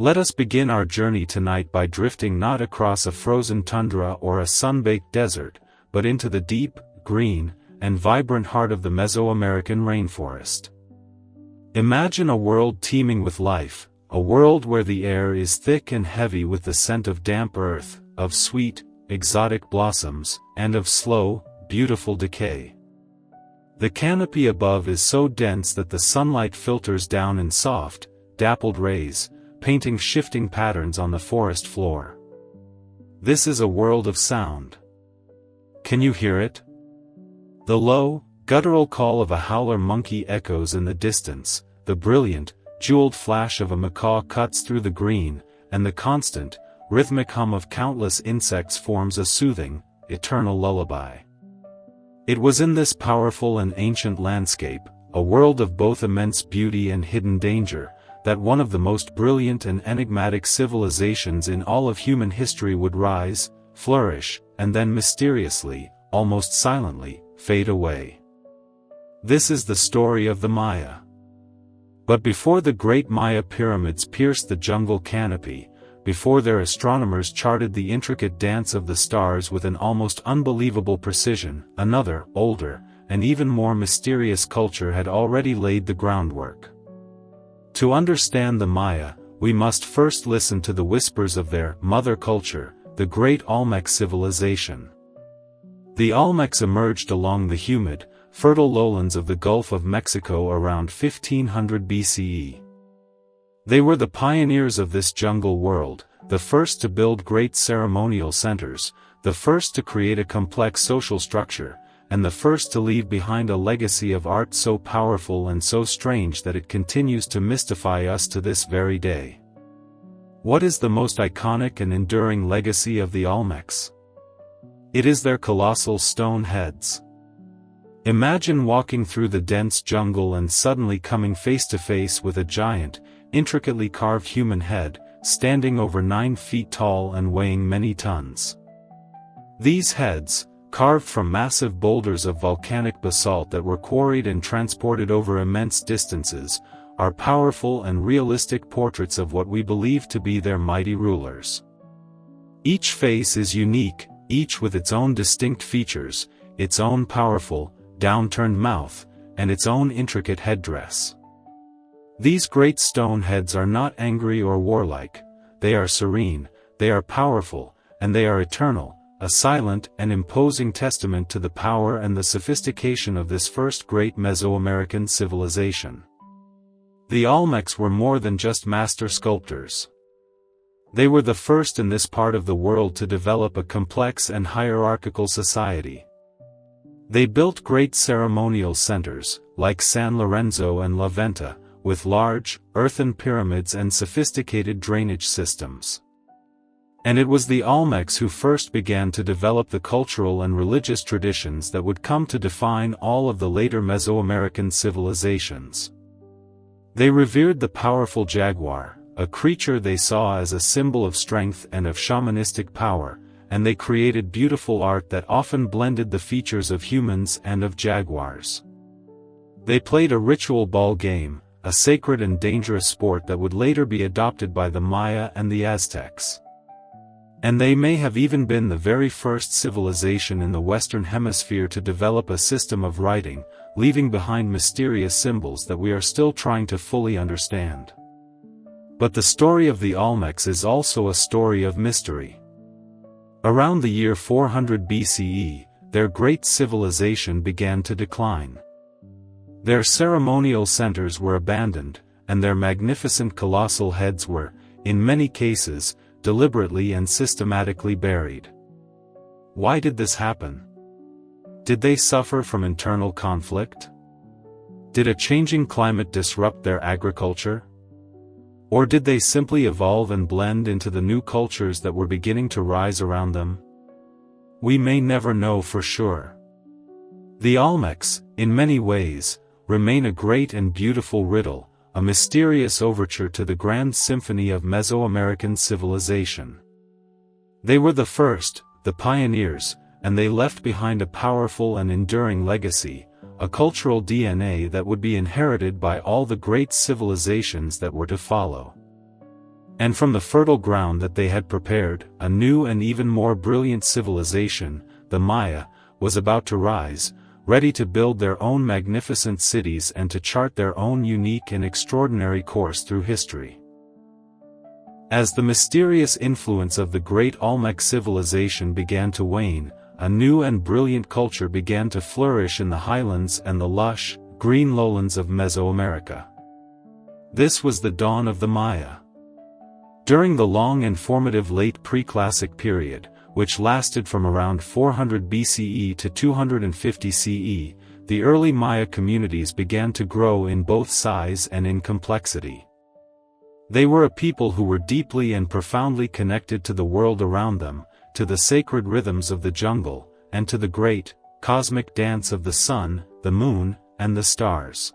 Let us begin our journey tonight by drifting not across a frozen tundra or a sun-baked desert, but into the deep, green, and vibrant heart of the Mesoamerican rainforest. Imagine a world teeming with life, a world where the air is thick and heavy with the scent of damp earth, of sweet, exotic blossoms, and of slow, beautiful decay. The canopy above is so dense that the sunlight filters down in soft, dappled rays, painting shifting patterns on the forest floor. This is a world of sound. Can you hear it? The low, guttural call of a howler monkey echoes in the distance, the brilliant, jeweled flash of a macaw cuts through the green, and the constant, rhythmic hum of countless insects forms a soothing, eternal lullaby. It was in this powerful and ancient landscape, a world of both immense beauty and hidden danger, that one of the most brilliant and enigmatic civilizations in all of human history would rise, flourish, and then mysteriously, almost silently, fade away. This is the story of the Maya. But before the great Maya pyramids pierced the jungle canopy, before their astronomers charted the intricate dance of the stars with an almost unbelievable precision, another, older, and even more mysterious culture had already laid the groundwork. To understand the Maya, we must first listen to the whispers of their mother culture, the great Olmec civilization. The Olmecs emerged along the humid, fertile lowlands of the Gulf of Mexico around 1500 BCE. They were the pioneers of this jungle world, the first to build great ceremonial centers, the first to create a complex social structure, and the first to leave behind a legacy of art so powerful and so strange that it continues to mystify us to this very day. What is the most iconic and enduring legacy of the Olmecs? It is their colossal stone heads. Imagine walking through the dense jungle and suddenly coming face to face with a giant, intricately carved human head, standing over 9 feet tall and weighing many tons. These heads, carved from massive boulders of volcanic basalt that were quarried and transported over immense distances, are powerful and realistic portraits of what we believe to be their mighty rulers. Each face is unique, each with its own distinct features, its own powerful, downturned mouth, and its own intricate headdress. These great stone heads are not angry or warlike, they are serene, they are powerful, and they are eternal, a silent and imposing testament to the power and the sophistication of this first great Mesoamerican civilization. The Olmecs were more than just master sculptors. They were the first in this part of the world to develop a complex and hierarchical society. They built great ceremonial centers, like San Lorenzo and La Venta, with large, earthen pyramids and sophisticated drainage systems. And it was the Olmecs who first began to develop the cultural and religious traditions that would come to define all of the later Mesoamerican civilizations. They revered the powerful jaguar, a creature they saw as a symbol of strength and of shamanistic power, and they created beautiful art that often blended the features of humans and of jaguars. They played a ritual ball game, a sacred and dangerous sport that would later be adopted by the Maya and the Aztecs. And they may have even been the very first civilization in the Western Hemisphere to develop a system of writing, leaving behind mysterious symbols that we are still trying to fully understand. But the story of the Olmecs is also a story of mystery. Around the year 400 BCE, their great civilization began to decline. Their ceremonial centers were abandoned, and their magnificent colossal heads were, in many cases, deliberately and systematically buried. Why did this happen? Did they suffer from internal conflict? Did a changing climate disrupt their agriculture? Or did they simply evolve and blend into the new cultures that were beginning to rise around them? We may never know for sure. The Olmecs, in many ways, remain a great and beautiful riddle, a mysterious overture to the grand symphony of Mesoamerican civilization. They were the first, the pioneers, and they left behind a powerful and enduring legacy, a cultural DNA that would be inherited by all the great civilizations that were to follow. And from the fertile ground that they had prepared, a new and even more brilliant civilization, the Maya, was about to rise, ready to build their own magnificent cities and to chart their own unique and extraordinary course through history. As the mysterious influence of the great Olmec civilization began to wane, a new and brilliant culture began to flourish in the highlands and the lush, green lowlands of Mesoamerica. This was the dawn of the Maya. During the long and formative late pre-classic period, which lasted from around 400 BCE to 250 CE, the early Maya communities began to grow in both size and in complexity. They were a people who were deeply and profoundly connected to the world around them, to the sacred rhythms of the jungle, and to the great, cosmic dance of the sun, the moon, and the stars.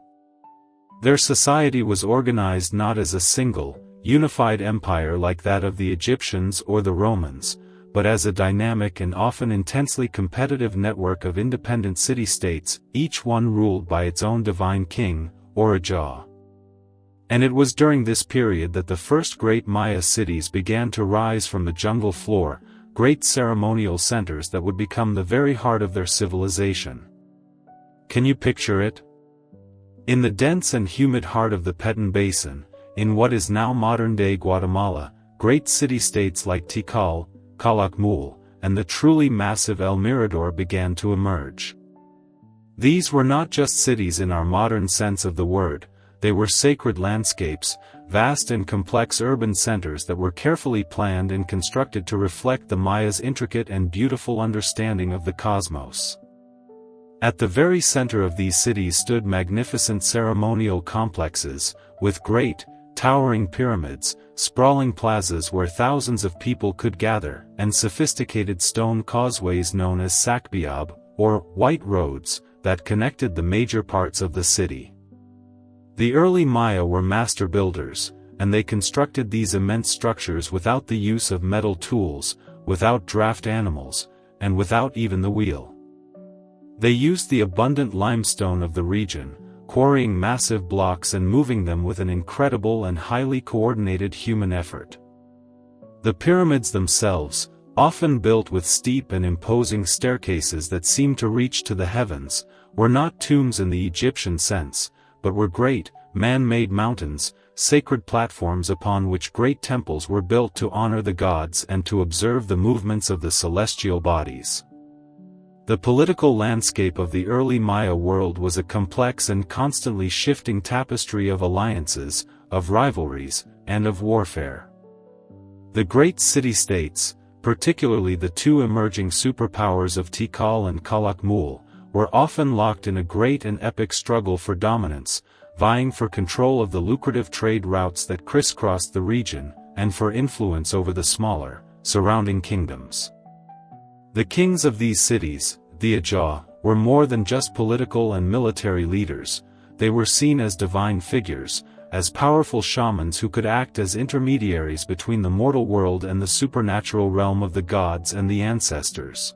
Their society was organized not as a single, unified empire like that of the Egyptians or the Romans, but as a dynamic and often intensely competitive network of independent city-states, each one ruled by its own divine king, or Ajah. And it was during this period that the first great Maya cities began to rise from the jungle floor, great ceremonial centers that would become the very heart of their civilization. Can you picture it? In the dense and humid heart of the Petén Basin, in what is now modern-day Guatemala, great city-states like Tikal, Calakmul, and the truly massive El Mirador began to emerge. These were not just cities in our modern sense of the word, they were sacred landscapes, vast and complex urban centers that were carefully planned and constructed to reflect the Mayas' intricate and beautiful understanding of the cosmos. At the very center of these cities stood magnificent ceremonial complexes, with great, towering pyramids, sprawling plazas where thousands of people could gather, and sophisticated stone causeways known as sakbiab, or white roads, that connected the major parts of the city. The early Maya were master builders, and they constructed these immense structures without the use of metal tools, without draft animals, and without even the wheel. They used the abundant limestone of the region, quarrying massive blocks and moving them with an incredible and highly coordinated human effort. The pyramids themselves, often built with steep and imposing staircases that seemed to reach to the heavens, were not tombs in the Egyptian sense, but were great, man-made mountains, sacred platforms upon which great temples were built to honor the gods and to observe the movements of the celestial bodies. The political landscape of the early Maya world was a complex and constantly shifting tapestry of alliances, of rivalries, and of warfare. The great city-states, particularly the two emerging superpowers of Tikal and Calakmul, were often locked in a great and epic struggle for dominance, vying for control of the lucrative trade routes that crisscrossed the region, and for influence over the smaller, surrounding kingdoms. The kings of these cities, the Ajah, were more than just political and military leaders, they were seen as divine figures, as powerful shamans who could act as intermediaries between the mortal world and the supernatural realm of the gods and the ancestors.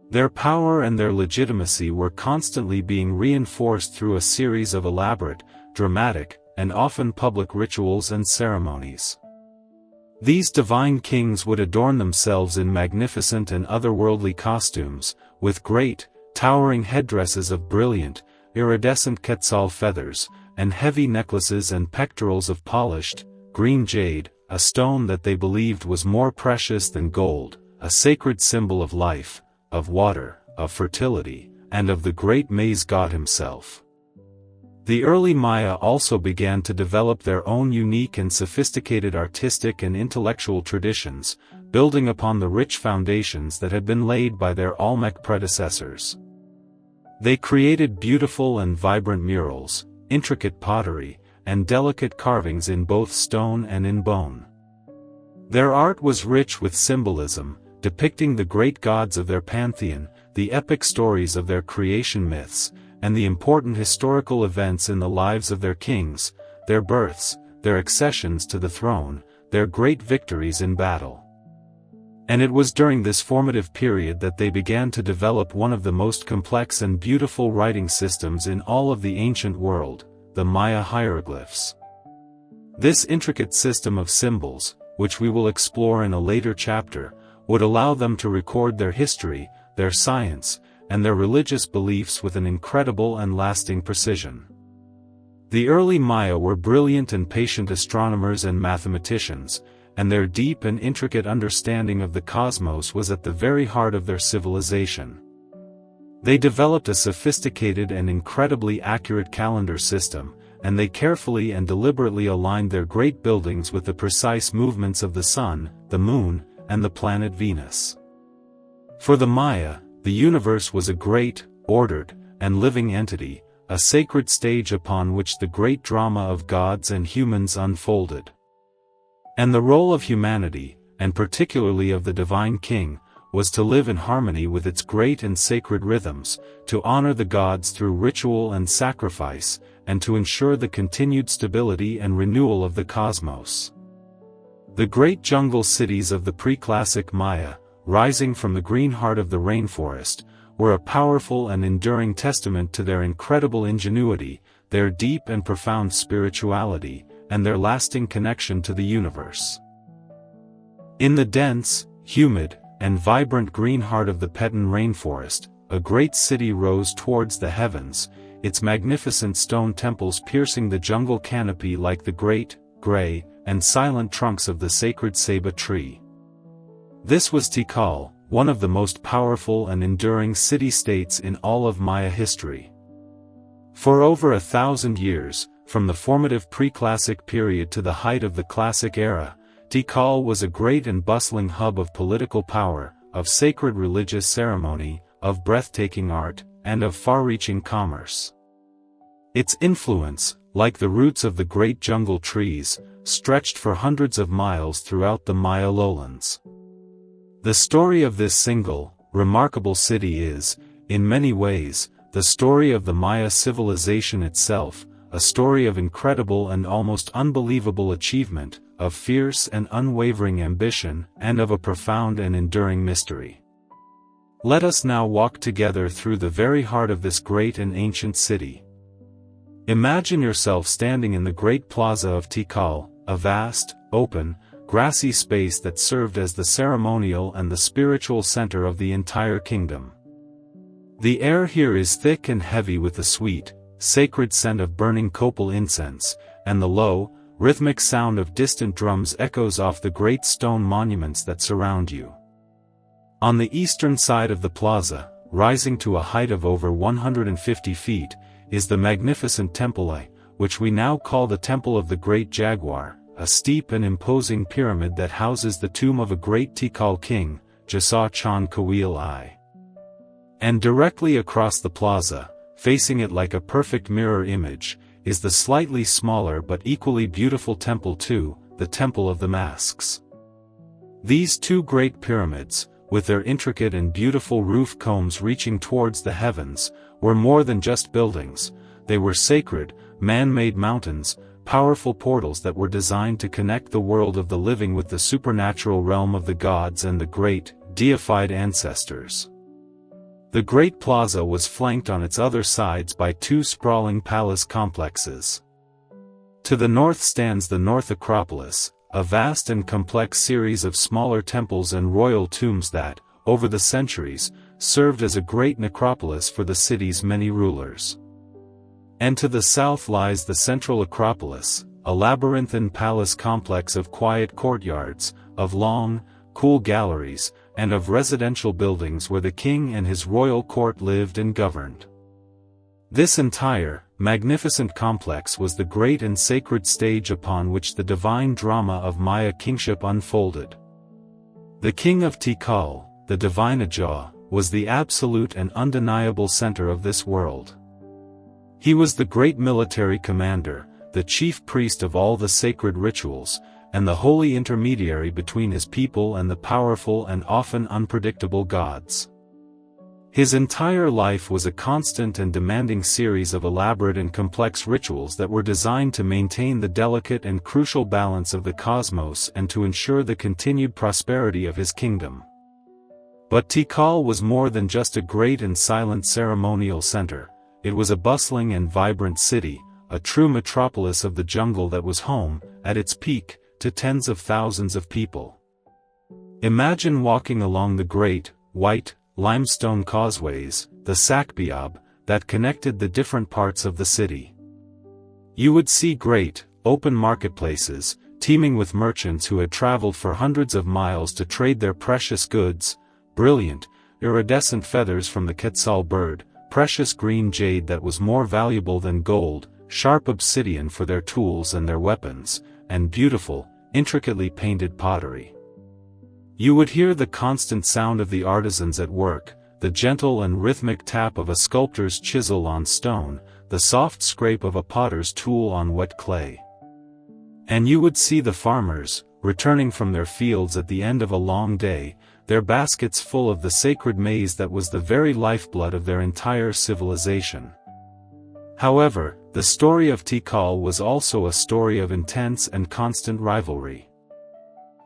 Their power and their legitimacy were constantly being reinforced through a series of elaborate, dramatic, and often public rituals and ceremonies. These divine kings would adorn themselves in magnificent and otherworldly costumes, with great, towering headdresses of brilliant, iridescent quetzal feathers, and heavy necklaces and pectorals of polished, green jade, a stone that they believed was more precious than gold, a sacred symbol of life, of water, of fertility, and of the great maize god himself. The early Maya also began to develop their own unique and sophisticated artistic and intellectual traditions, building upon the rich foundations that had been laid by their Olmec predecessors. They created beautiful and vibrant murals, intricate pottery, and delicate carvings in both stone and in bone. Their art was rich with symbolism, depicting the great gods of their pantheon, the epic stories of their creation myths, and the important historical events in the lives of their kings, their births, their accessions to the throne, their great victories in battle. And it was during this formative period that they began to develop one of the most complex and beautiful writing systems in all of the ancient world, the Maya hieroglyphs. This intricate system of symbols, which we will explore in a later chapter, would allow them to record their history, their science, and their religious beliefs with an incredible and lasting precision. The early Maya were brilliant and patient astronomers and mathematicians, and their deep and intricate understanding of the cosmos was at the very heart of their civilization. They developed a sophisticated and incredibly accurate calendar system, and they carefully and deliberately aligned their great buildings with the precise movements of the sun, the moon, and the planet Venus. For the Maya, the universe was a great, ordered, and living entity, a sacred stage upon which the great drama of gods and humans unfolded. And the role of humanity, and particularly of the divine king, was to live in harmony with its great and sacred rhythms, to honor the gods through ritual and sacrifice, and to ensure the continued stability and renewal of the cosmos. The great jungle cities of the pre-classic Maya, rising from the green heart of the rainforest, were a powerful and enduring testament to their incredible ingenuity, their deep and profound spirituality, and their lasting connection to the universe. In the dense, humid, and vibrant green heart of the Petan rainforest, a great city rose towards the heavens, its magnificent stone temples piercing the jungle canopy like the great, gray, and silent trunks of the sacred ceiba tree. This was Tikal, one of the most powerful and enduring city-states in all of Maya history. For over 1,000 years, from the formative pre-classic period to the height of the classic era, Tikal was a great and bustling hub of political power, of sacred religious ceremony, of breathtaking art, and of far-reaching commerce. Its influence, like the roots of the great jungle trees, stretched for hundreds of miles throughout the Maya lowlands. The story of this single, remarkable city is, in many ways, the story of the Maya civilization itself, a story of incredible and almost unbelievable achievement, of fierce and unwavering ambition, and of a profound and enduring mystery. Let us now walk together through the very heart of this great and ancient city. Imagine yourself standing in the great plaza of Tikal, a vast, open, grassy space that served as the ceremonial and the spiritual center of the entire kingdom. The air here is thick and heavy with the sweet, sacred scent of burning copal incense, and the low, rhythmic sound of distant drums echoes off the great stone monuments that surround you. On the eastern side of the plaza, rising to a height of over 150 feet, is the magnificent temple, which we now call the Temple of the Great Jaguar, a steep and imposing pyramid that houses the tomb of a great Tikal king, Jasa Chan Kawil I. And directly across the plaza, facing it like a perfect mirror image, is the slightly smaller but equally beautiful temple too, the Temple of the Masks. These two great pyramids, with their intricate and beautiful roof combs reaching towards the heavens, were more than just buildings. They were sacred, man-made mountains, powerful portals that were designed to connect the world of the living with the supernatural realm of the gods and the great, deified ancestors. The Great Plaza was flanked on its other sides by two sprawling palace complexes. To the north stands the North Acropolis, a vast and complex series of smaller temples and royal tombs that, over the centuries, served as a great necropolis for the city's many rulers. And to the south lies the Central Acropolis, a labyrinthine palace complex of quiet courtyards, of long, cool galleries, and of residential buildings where the king and his royal court lived and governed. This entire, magnificent complex was the great and sacred stage upon which the divine drama of Maya kingship unfolded. The king of Tikal, the divine Ajah, was the absolute and undeniable center of this world. He was the great military commander, the chief priest of all the sacred rituals, and the holy intermediary between his people and the powerful and often unpredictable gods. His entire life was a constant and demanding series of elaborate and complex rituals that were designed to maintain the delicate and crucial balance of the cosmos and to ensure the continued prosperity of his kingdom. But Tikal was more than just a great and silent ceremonial center. It was a bustling and vibrant city, a true metropolis of the jungle that was home, at its peak, to tens of thousands of people. Imagine walking along the great, white, limestone causeways, the Sakbiab, that connected the different parts of the city. You would see great, open marketplaces, teeming with merchants who had traveled for hundreds of miles to trade their precious goods, brilliant, iridescent feathers from the quetzal bird, precious green jade that was more valuable than gold, sharp obsidian for their tools and their weapons, and beautiful, intricately painted pottery. You would hear the constant sound of the artisans at work, the gentle and rhythmic tap of a sculptor's chisel on stone, the soft scrape of a potter's tool on wet clay. And you would see the farmers, returning from their fields at the end of a long day, their baskets full of the sacred maize that was the very lifeblood of their entire civilization. However, the story of Tikal was also a story of intense and constant rivalry.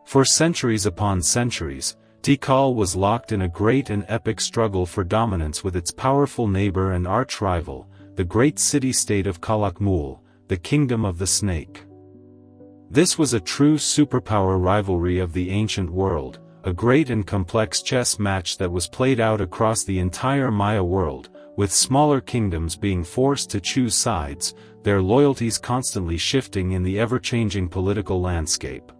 For centuries upon centuries, Tikal was locked in a great and epic struggle for dominance with its powerful neighbor and arch-rival, the great city-state of Calakmul, the Kingdom of the Snake. This was a true superpower rivalry of the ancient world, a great and complex chess match that was played out across the entire Maya world, with smaller kingdoms being forced to choose sides, their loyalties constantly shifting in the ever-changing political landscape.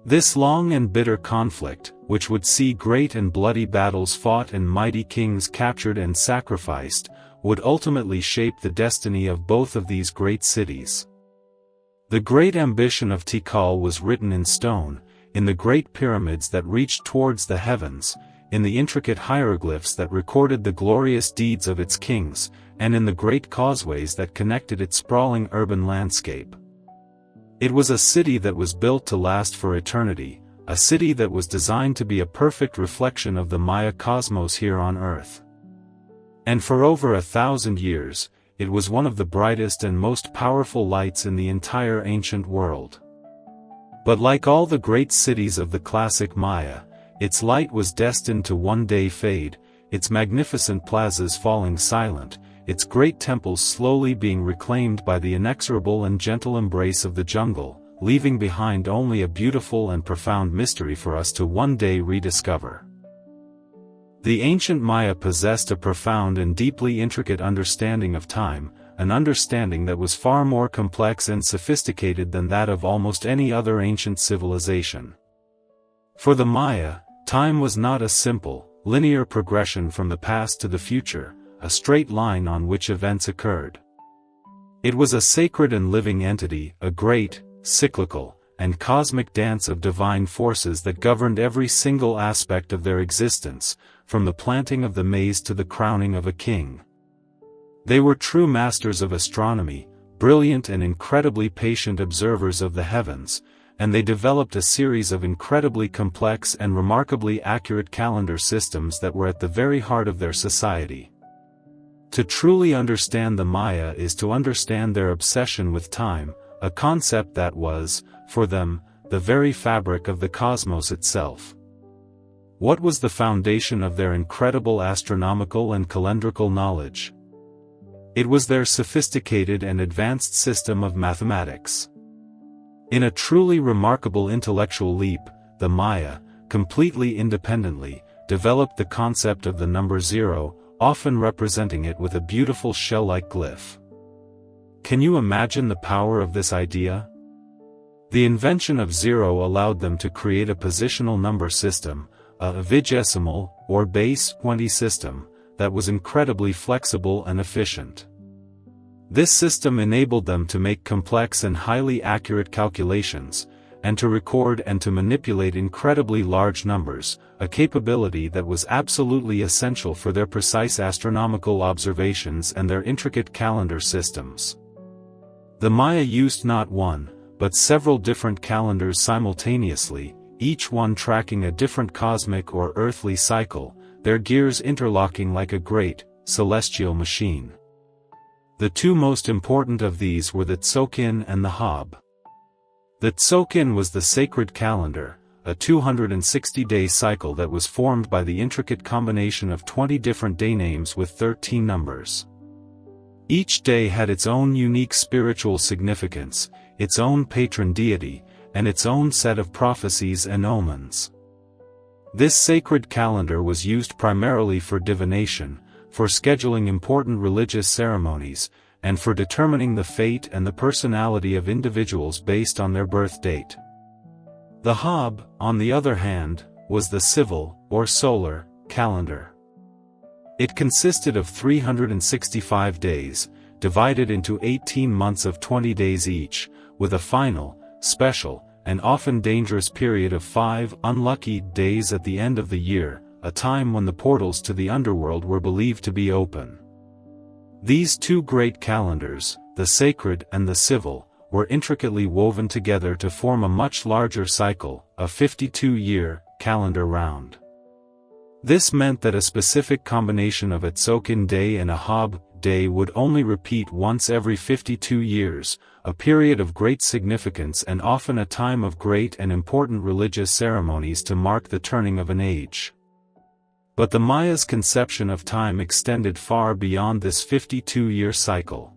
This long and bitter conflict, which would see great and bloody battles fought and mighty kings captured and sacrificed, would ultimately shape the destiny of both of these great cities. The great ambition of Tikal was written in stone, in the great pyramids that reached towards the heavens, in the intricate hieroglyphs that recorded the glorious deeds of its kings, and in the great causeways that connected its sprawling urban landscape. It was a city that was built to last for eternity, a city that was designed to be a perfect reflection of the Maya cosmos here on Earth. And for over 1,000 years, it was one of the brightest and most powerful lights in the entire ancient world. But like all the great cities of the classic Maya, its light was destined to one day fade, its magnificent plazas falling silent, its great temples slowly being reclaimed by the inexorable and gentle embrace of the jungle, leaving behind only a beautiful and profound mystery for us to one day rediscover. The ancient Maya possessed a profound and deeply intricate understanding of time, an understanding that was far more complex and sophisticated than that of almost any other ancient civilization. For the Maya, time was not a simple, linear progression from the past to the future, a straight line on which events occurred. It was a sacred and living entity, a great, cyclical, and cosmic dance of divine forces that governed every single aspect of their existence, from the planting of the maize to the crowning of a king. They were true masters of astronomy, brilliant and incredibly patient observers of the heavens, and they developed a series of incredibly complex and remarkably accurate calendar systems that were at the very heart of their society. To truly understand the Maya is to understand their obsession with time, a concept that was, for them, the very fabric of the cosmos itself. What was the foundation of their incredible astronomical and calendrical knowledge? It was their sophisticated and advanced system of mathematics. In a truly remarkable intellectual leap, the Maya, completely independently, developed the concept of the number zero, often representing it with a beautiful shell-like glyph. Can you imagine the power of this idea? The invention of zero allowed them to create a positional number system, a vigesimal, or base 20 system, that was incredibly flexible and efficient. This system enabled them to make complex and highly accurate calculations, and to record and to manipulate incredibly large numbers, a capability that was absolutely essential for their precise astronomical observations and their intricate calendar systems. The Maya used not one, but several different calendars simultaneously, each one tracking a different cosmic or earthly cycle, their gears interlocking like a great, celestial machine. The two most important of these were the Tsokin and the Hab. The Tsokin was the sacred calendar, a 260-day cycle that was formed by the intricate combination of 20 different day names with 13 numbers. Each day had its own unique spiritual significance, its own patron deity, and its own set of prophecies and omens. This sacred calendar was used primarily for divination, for scheduling important religious ceremonies, and for determining the fate and the personality of individuals based on their birth date. The Hab, on the other hand, was the civil, or solar, calendar. It consisted of 365 days, divided into 18 months of 20 days each, with a final, special, and often dangerous period of 5 unlucky days at the end of the year, a time when the portals to the underworld were believed to be open. These two great calendars, the sacred and the civil, were intricately woven together to form a much larger cycle, a 52-year calendar round. This meant that a specific combination of a Tsokin day and a Hab day would only repeat once every 52 years, a period of great significance and often a time of great and important religious ceremonies to mark the turning of an age. But the Maya's conception of time extended far beyond this 52-year cycle.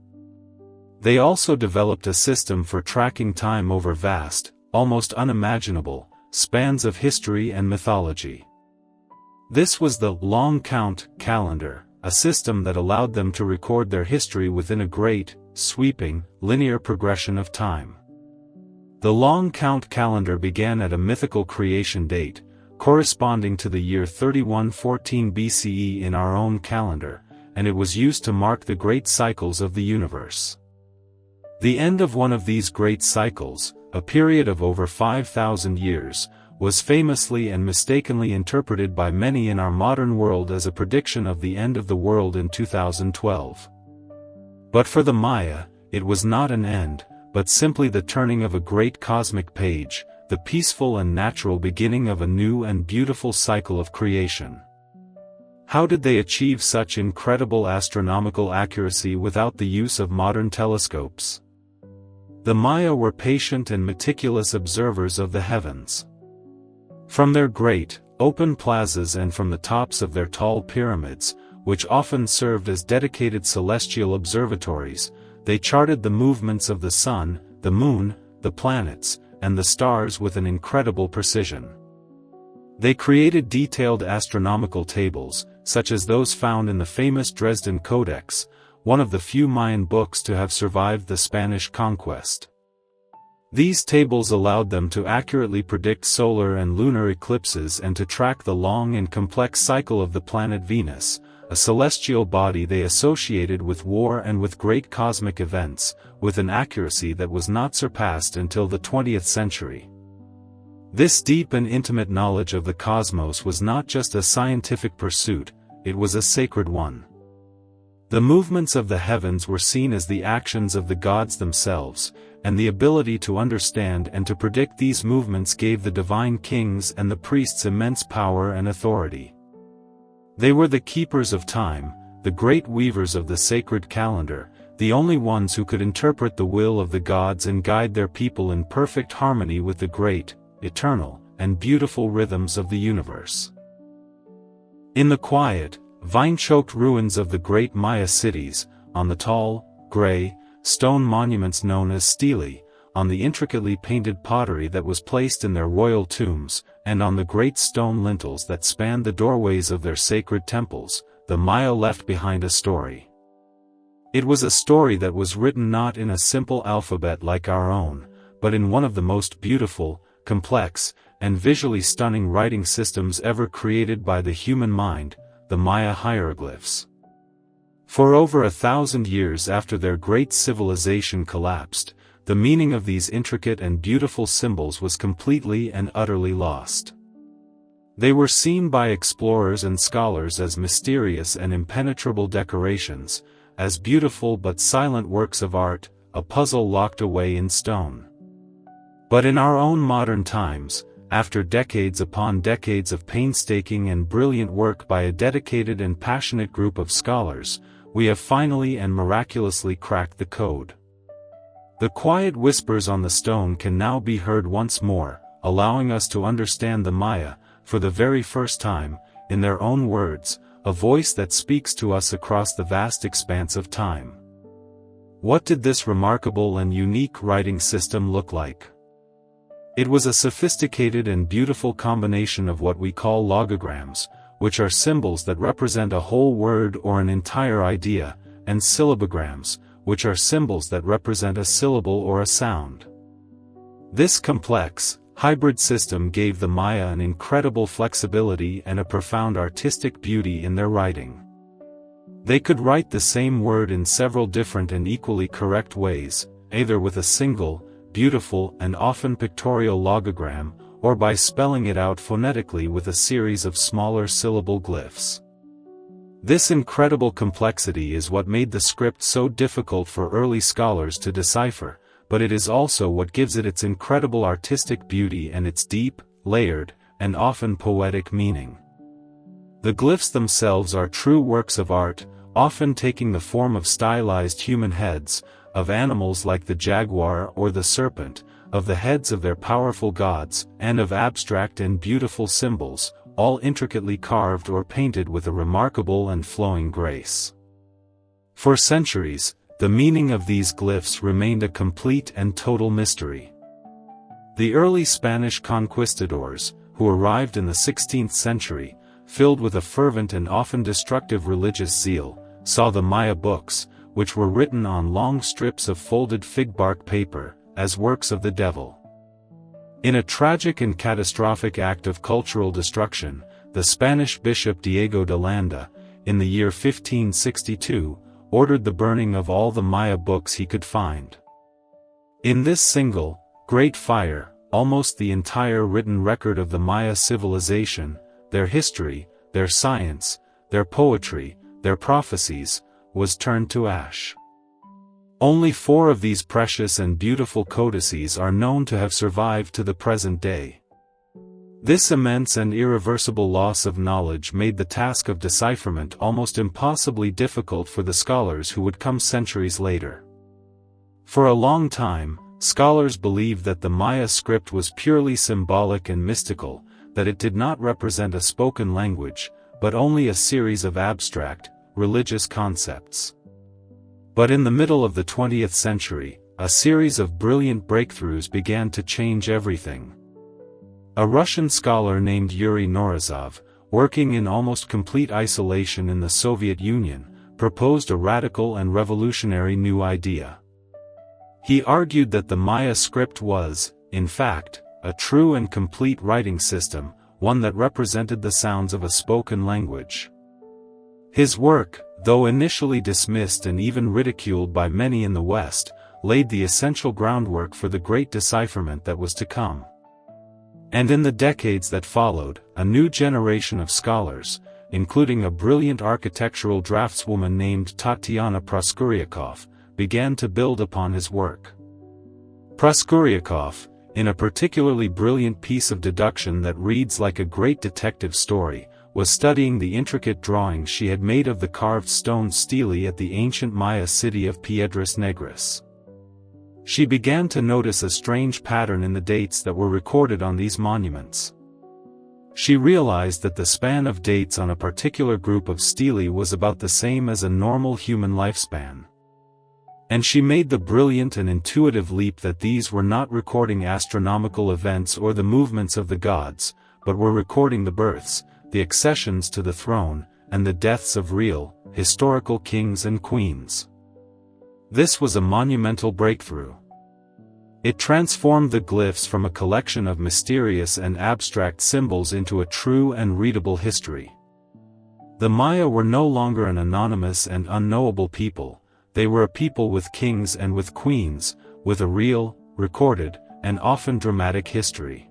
They also developed a system for tracking time over vast, almost unimaginable, spans of history and mythology. This was the long count calendar, a system that allowed them to record their history within a great, sweeping, linear progression of time. The long count calendar began at a mythical creation date, corresponding to the year 3114 BCE in our own calendar, and it was used to mark the great cycles of the universe. The end of one of these great cycles, a period of over 5,000 years, was famously and mistakenly interpreted by many in our modern world as a prediction of the end of the world in 2012. But for the Maya, it was not an end, but simply the turning of a great cosmic page, the peaceful and natural beginning of a new and beautiful cycle of creation. How did they achieve such incredible astronomical accuracy without the use of modern telescopes? The Maya were patient and meticulous observers of the heavens. From their great, open plazas and from the tops of their tall pyramids, which often served as dedicated celestial observatories, they charted the movements of the sun, the moon, the planets, and the stars with an incredible precision. They created detailed astronomical tables, such as those found in the famous Dresden Codex, one of the few Mayan books to have survived the Spanish conquest. These tables allowed them to accurately predict solar and lunar eclipses and to track the long and complex cycle of the planet Venus, a celestial body they associated with war and with great cosmic events, with an accuracy that was not surpassed until the 20th century. This deep and intimate knowledge of the cosmos was not just a scientific pursuit, it was a sacred one. The movements of the heavens were seen as the actions of the gods themselves, and the ability to understand and to predict these movements gave the divine kings and the priests immense power and authority. They were the keepers of time, the great weavers of the sacred calendar, the only ones who could interpret the will of the gods and guide their people in perfect harmony with the great, eternal, and beautiful rhythms of the universe. In the quiet, vine-choked ruins of the great Maya cities, on the tall, gray, stone monuments known as stelae, on the intricately painted pottery that was placed in their royal tombs, and on the great stone lintels that spanned the doorways of their sacred temples, the Maya left behind a story. It was a story that was written not in a simple alphabet like our own, but in one of the most beautiful, complex, and visually stunning writing systems ever created by the human mind, the Maya hieroglyphs. For over 1,000 years after their great civilization collapsed, the meaning of these intricate and beautiful symbols was completely and utterly lost. They were seen by explorers and scholars as mysterious and impenetrable decorations, as beautiful but silent works of art, a puzzle locked away in stone. But in our own modern times, after decades upon decades of painstaking and brilliant work by a dedicated and passionate group of scholars, we have finally and miraculously cracked the code. The quiet whispers on the stone can now be heard once more, allowing us to understand the Maya, for the very first time, in their own words, a voice that speaks to us across the vast expanse of time. What did this remarkable and unique writing system look like? It was a sophisticated and beautiful combination of what we call logograms, which are symbols that represent a whole word or an entire idea, and syllabograms, which are symbols that represent a syllable or a sound. This complex, hybrid system gave the Maya an incredible flexibility and a profound artistic beauty in their writing. They could write the same word in several different and equally correct ways, either with a single, beautiful and often pictorial logogram, or by spelling it out phonetically with a series of smaller syllable glyphs. This incredible complexity is what made the script so difficult for early scholars to decipher, but it is also what gives it its incredible artistic beauty and its deep, layered, and often poetic meaning. The glyphs themselves are true works of art, often taking the form of stylized human heads, of animals like the jaguar or the serpent, of the heads of their powerful gods, and of abstract and beautiful symbols, all intricately carved or painted with a remarkable and flowing grace. For centuries, the meaning of these glyphs remained a complete and total mystery. The early Spanish conquistadors, who arrived in the 16th century, filled with a fervent and often destructive religious zeal, saw the Maya books, which were written on long strips of folded fig bark paper, as works of the devil. In a tragic and catastrophic act of cultural destruction, the Spanish bishop Diego de Landa, in the year 1562, ordered the burning of all the Maya books he could find. In this single, great fire, almost the entire written record of the Maya civilization, their history, their science, their poetry, their prophecies, was turned to ash. Only 4 of these precious and beautiful codices are known to have survived to the present day. This immense and irreversible loss of knowledge made the task of decipherment almost impossibly difficult for the scholars who would come centuries later. For a long time, scholars believed that the Maya script was purely symbolic and mystical, that it did not represent a spoken language, but only a series of abstract, religious concepts. But in the middle of the 20th century, a series of brilliant breakthroughs began to change everything. A Russian scholar named Yuri Norizov, working in almost complete isolation in the Soviet Union, proposed a radical and revolutionary new idea. He argued that the Maya script was, in fact, a true and complete writing system, one that represented the sounds of a spoken language. His work, though initially dismissed and even ridiculed by many in the West, laid the essential groundwork for the great decipherment that was to come. And in the decades that followed, a new generation of scholars, including a brilliant architectural draftswoman named Tatyana Proskuryakov, began to build upon his work. Proskuryakov, in a particularly brilliant piece of deduction that reads like a great detective story, was studying the intricate drawings she had made of the carved stone stelae at the ancient Maya city of Piedras Negras. She began to notice a strange pattern in the dates that were recorded on these monuments. She realized that the span of dates on a particular group of stelae was about the same as a normal human lifespan. And she made the brilliant and intuitive leap that these were not recording astronomical events or the movements of the gods, but were recording the births, the accessions to the throne, and the deaths of real, historical kings and queens. This was a monumental breakthrough. It transformed the glyphs from a collection of mysterious and abstract symbols into a true and readable history. The Maya were no longer an anonymous and unknowable people, they were a people with kings and with queens, with a real, recorded, and often dramatic history.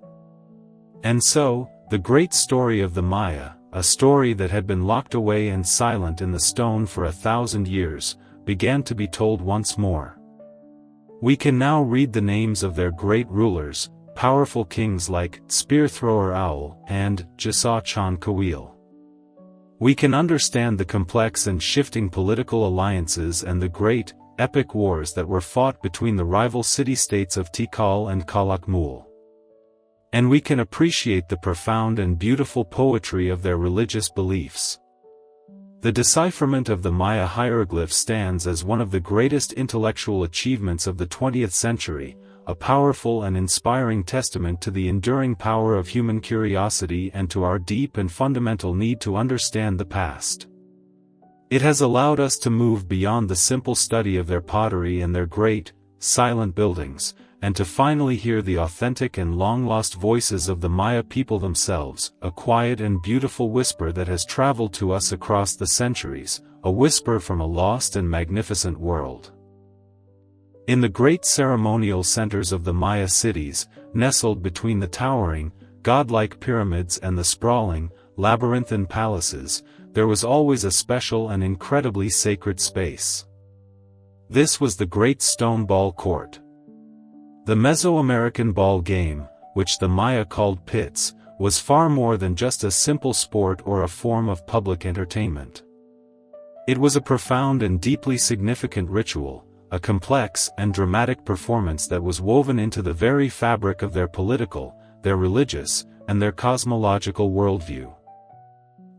And so, the great story of the Maya, a story that had been locked away and silent in the stone for 1,000 years, began to be told once more. We can now read the names of their great rulers, powerful kings like Spear-thrower Owl and Jasa Chan Kawil. We can understand the complex and shifting political alliances and the great, epic wars that were fought between the rival city-states of Tikal and Calakmul. And we can appreciate the profound and beautiful poetry of their religious beliefs. The decipherment of the Maya hieroglyphs stands as one of the greatest intellectual achievements of the 20th century, a powerful and inspiring testament to the enduring power of human curiosity and to our deep and fundamental need to understand the past. It has allowed us to move beyond the simple study of their pottery and their great, silent buildings, and to finally hear the authentic and long-lost voices of the Maya people themselves, a quiet and beautiful whisper that has traveled to us across the centuries, a whisper from a lost and magnificent world. In the great ceremonial centers of the Maya cities, nestled between the towering, godlike pyramids and the sprawling, labyrinthine palaces, there was always a special and incredibly sacred space. This was the Great Stone Ball Court. The Mesoamerican ball game, which the Maya called pits, was far more than just a simple sport or a form of public entertainment. It was a profound and deeply significant ritual, a complex and dramatic performance that was woven into the very fabric of their political, their religious, and their cosmological worldview.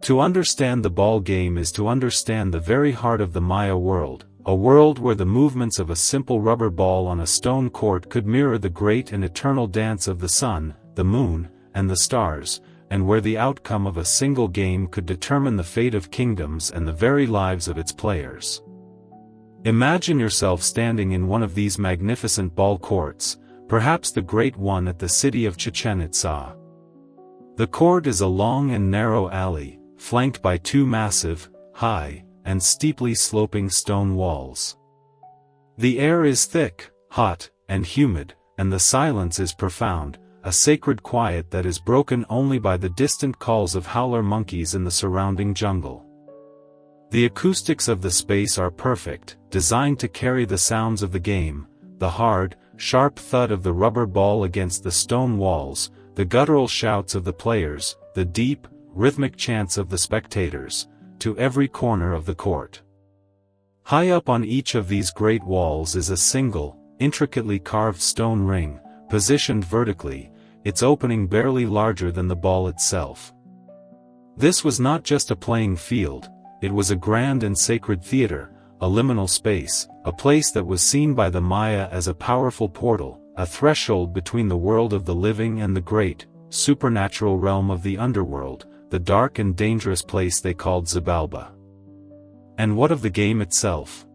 To understand the ball game is to understand the very heart of the Maya world, a world where the movements of a simple rubber ball on a stone court could mirror the great and eternal dance of the sun, the moon, and the stars, and where the outcome of a single game could determine the fate of kingdoms and the very lives of its players. Imagine yourself standing in one of these magnificent ball courts, perhaps the great one at the city of Chichen Itza. The court is a long and narrow alley, flanked by two massive, high, and steeply sloping stone walls. The air is thick, hot, and humid, and the silence is profound, a sacred quiet that is broken only by the distant calls of howler monkeys in the surrounding jungle. The acoustics of the space are perfect, designed to carry the sounds of the game, the hard, sharp thud of the rubber ball against the stone walls, the guttural shouts of the players, the deep, rhythmic chants of the spectators, to every corner of the court. High up on each of these great walls is a single, intricately carved stone ring, positioned vertically, its opening barely larger than the ball itself. This was not just a playing field, it was a grand and sacred theater, a liminal space, a place that was seen by the Maya as a powerful portal, a threshold between the world of the living and the great, supernatural realm of the underworld, the dark and dangerous place they called Xibalba. And what of the game itself?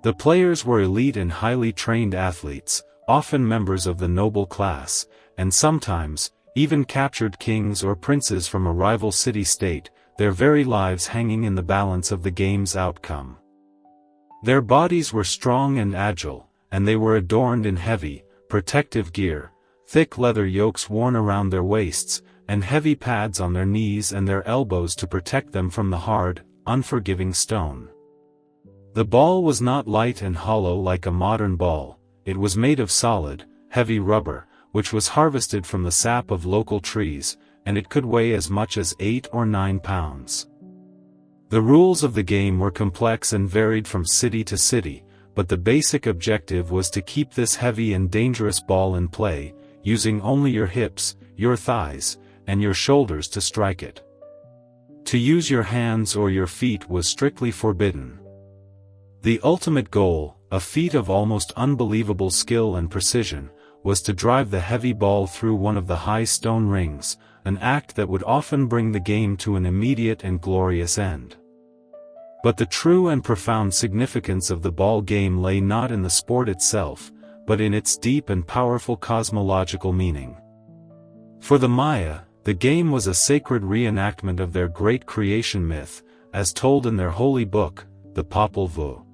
The players were elite and highly trained athletes, often members of the noble class, and sometimes, even captured kings or princes from a rival city-state, their very lives hanging in the balance of the game's outcome. Their bodies were strong and agile, and they were adorned in heavy, protective gear, thick leather yokes worn around their waists, and heavy pads on their knees and their elbows to protect them from the hard, unforgiving stone. The ball was not light and hollow like a modern ball, it was made of solid, heavy rubber, which was harvested from the sap of local trees, and it could weigh as much as 8 or 9 pounds. The rules of the game were complex and varied from city to city, but the basic objective was to keep this heavy and dangerous ball in play, using only your hips, your thighs, and your shoulders to strike it. To use your hands or your feet was strictly forbidden. The ultimate goal, a feat of almost unbelievable skill and precision, was to drive the heavy ball through one of the high stone rings, an act that would often bring the game to an immediate and glorious end. But the true and profound significance of the ball game lay not in the sport itself, but in its deep and powerful cosmological meaning. For the Maya, the game was a sacred reenactment of their great creation myth, as told in their holy book, the Popol Vuh.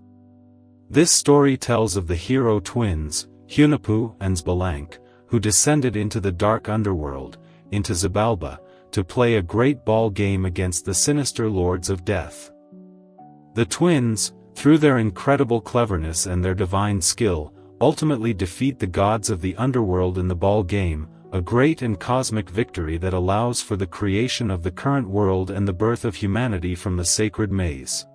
This story tells of the hero twins, Hunahpu and Xbalanque, who descended into the dark underworld, into Xibalba, to play a great ball game against the sinister lords of death. The twins, through their incredible cleverness and their divine skill, ultimately defeat the gods of the underworld in the ball game, a great and cosmic victory that allows for the creation of the current world and the birth of humanity from the sacred maize.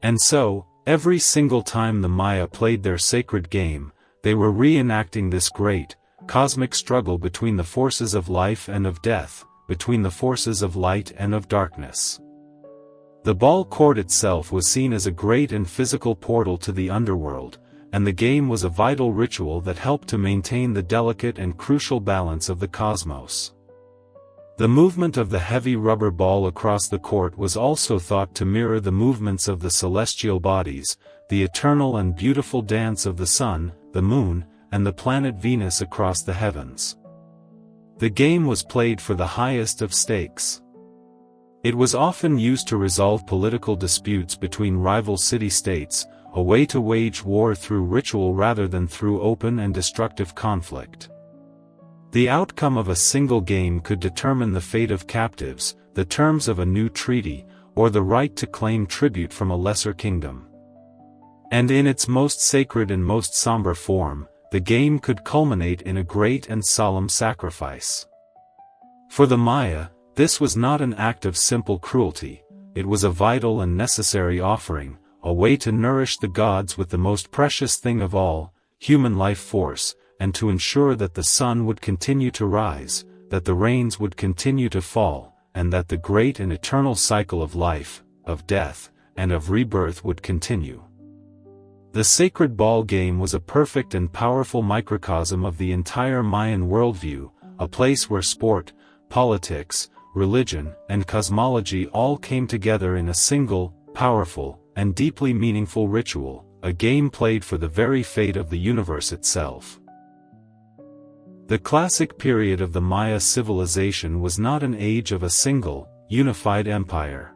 And so, every single time the Maya played their sacred game, they were reenacting this great, cosmic struggle between the forces of life and of death, between the forces of light and of darkness. The ball court itself was seen as a great and physical portal to the underworld, and the game was a vital ritual that helped to maintain the delicate and crucial balance of the cosmos. The movement of the heavy rubber ball across the court was also thought to mirror the movements of the celestial bodies, the eternal and beautiful dance of the sun, the moon, and the planet Venus across the heavens. The game was played for the highest of stakes. It was often used to resolve political disputes between rival city-states, a way to wage war through ritual rather than through open and destructive conflict. The outcome of a single game could determine the fate of captives, the terms of a new treaty, or the right to claim tribute from a lesser kingdom. And in its most sacred and most somber form, the game could culminate in a great and solemn sacrifice. For the Maya, this was not an act of simple cruelty, it was a vital and necessary offering, a way to nourish the gods with the most precious thing of all, human life force, and to ensure that the sun would continue to rise, that the rains would continue to fall, and that the great and eternal cycle of life, of death, and of rebirth would continue. The sacred ball game was a perfect and powerful microcosm of the entire Mayan worldview, a place where sport, politics, religion, and cosmology all came together in a single, powerful, and deeply meaningful ritual, a game played for the very fate of the universe itself. The classic period of the Maya civilization was not an age of a single, unified empire.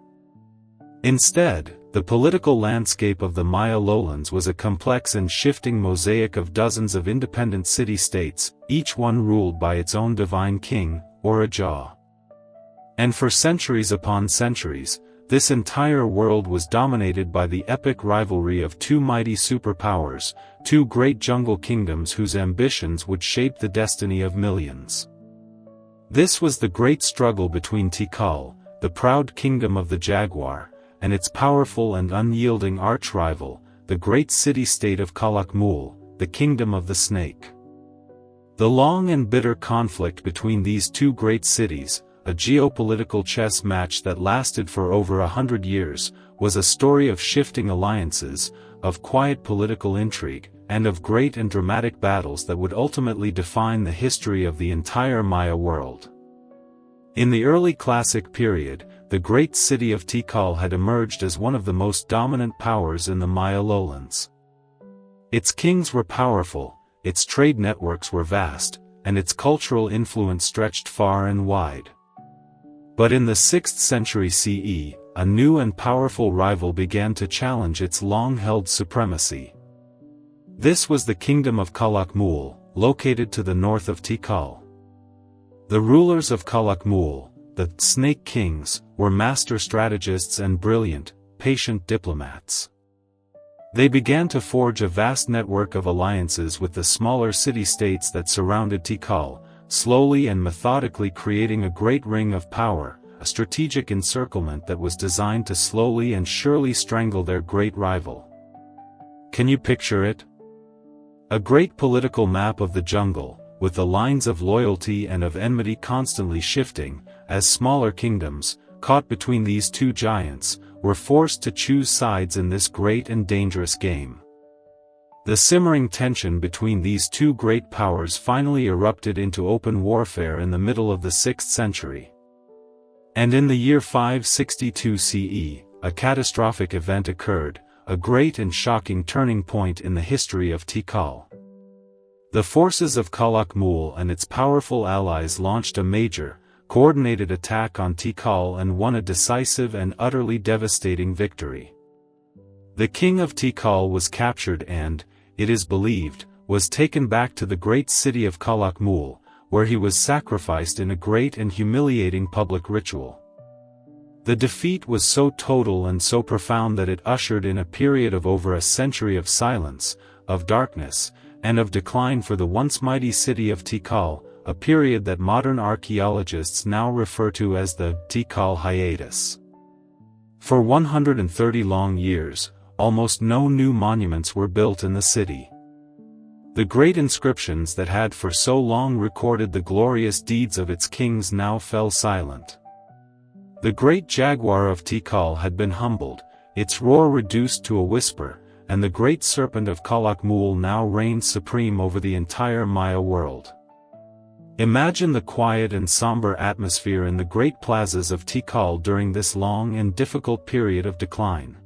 Instead, the political landscape of the Maya lowlands was a complex and shifting mosaic of dozens of independent city-states, each one ruled by its own divine king, or Ajah. And for centuries upon centuries, this entire world was dominated by the epic rivalry of two mighty superpowers, two great jungle kingdoms whose ambitions would shape the destiny of millions. This was the great struggle between Tikal, the proud kingdom of the jaguar, and its powerful and unyielding arch-rival, the great city-state of Calakmul, the kingdom of the snake. The long and bitter conflict between these two great cities, a geopolitical chess match that lasted for over 100 years, was a story of shifting alliances, of quiet political intrigue, and of great and dramatic battles that would ultimately define the history of the entire Maya world. In the early classic period, the great city of Tikal had emerged as one of the most dominant powers in the Maya lowlands. Its kings were powerful, its trade networks were vast, and its cultural influence stretched far and wide. But in the 6th century CE, a new and powerful rival began to challenge its long-held supremacy. This was the kingdom of Calakmul, located to the north of Tikal. The rulers of Calakmul, the Snake Kings, were master strategists and brilliant, patient diplomats. They began to forge a vast network of alliances with the smaller city-states that surrounded Tikal, slowly and methodically creating a great ring of power, a strategic encirclement that was designed to slowly and surely strangle their great rival. Can you picture it? A great political map of the jungle, with the lines of loyalty and of enmity constantly shifting, as smaller kingdoms, caught between these two giants, were forced to choose sides in this great and dangerous game. The simmering tension between these two great powers finally erupted into open warfare in the middle of the 6th century. And in the year 562 CE, a catastrophic event occurred, a great and shocking turning point in the history of Tikal. The forces of Calakmul and its powerful allies launched a major, coordinated attack on Tikal and won a decisive and utterly devastating victory. The king of Tikal was captured and, it is believed, was taken back to the great city of Calakmul, where he was sacrificed in a great and humiliating public ritual. The defeat was so total and so profound that it ushered in a period of over a century of silence, of darkness, and of decline for the once mighty city of Tikal, a period that modern archaeologists now refer to as the Tikal hiatus. For 130 long years, almost no new monuments were built in the city. The great inscriptions that had for so long recorded the glorious deeds of its kings now fell silent. The great jaguar of Tikal had been humbled, its roar reduced to a whisper, and the great serpent of Calakmul now reigned supreme over the entire Maya world. Imagine the quiet and somber atmosphere in the great plazas of Tikal during this long and difficult period of decline.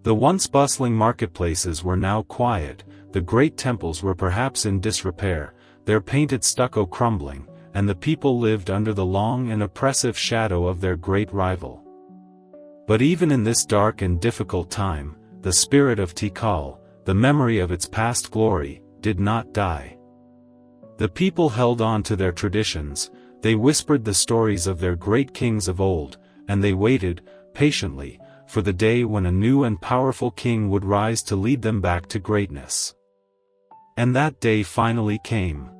The once bustling marketplaces were now quiet, the great temples were perhaps in disrepair, their painted stucco crumbling, and the people lived under the long and oppressive shadow of their great rival. But even in this dark and difficult time, the spirit of Tikal, the memory of its past glory, did not die. The people held on to their traditions, they whispered the stories of their great kings of old, and they waited, patiently, for the day when a new and powerful king would rise to lead them back to greatness. And that day finally came.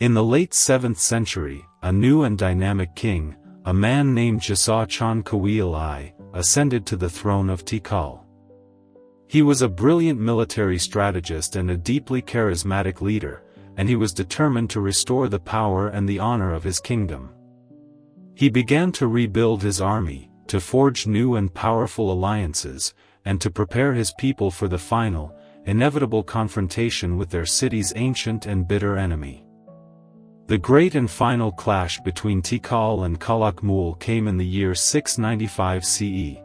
In the late 7th century, a new and dynamic king, a man named Jasa Chan Kawil I, ascended to the throne of Tikal. He was a brilliant military strategist and a deeply charismatic leader, and he was determined to restore the power and the honor of his kingdom. He began to rebuild his army, to forge new and powerful alliances, and to prepare his people for the final, inevitable confrontation with their city's ancient and bitter enemy. The great and final clash between Tikal and Calakmul came in the year 695 CE.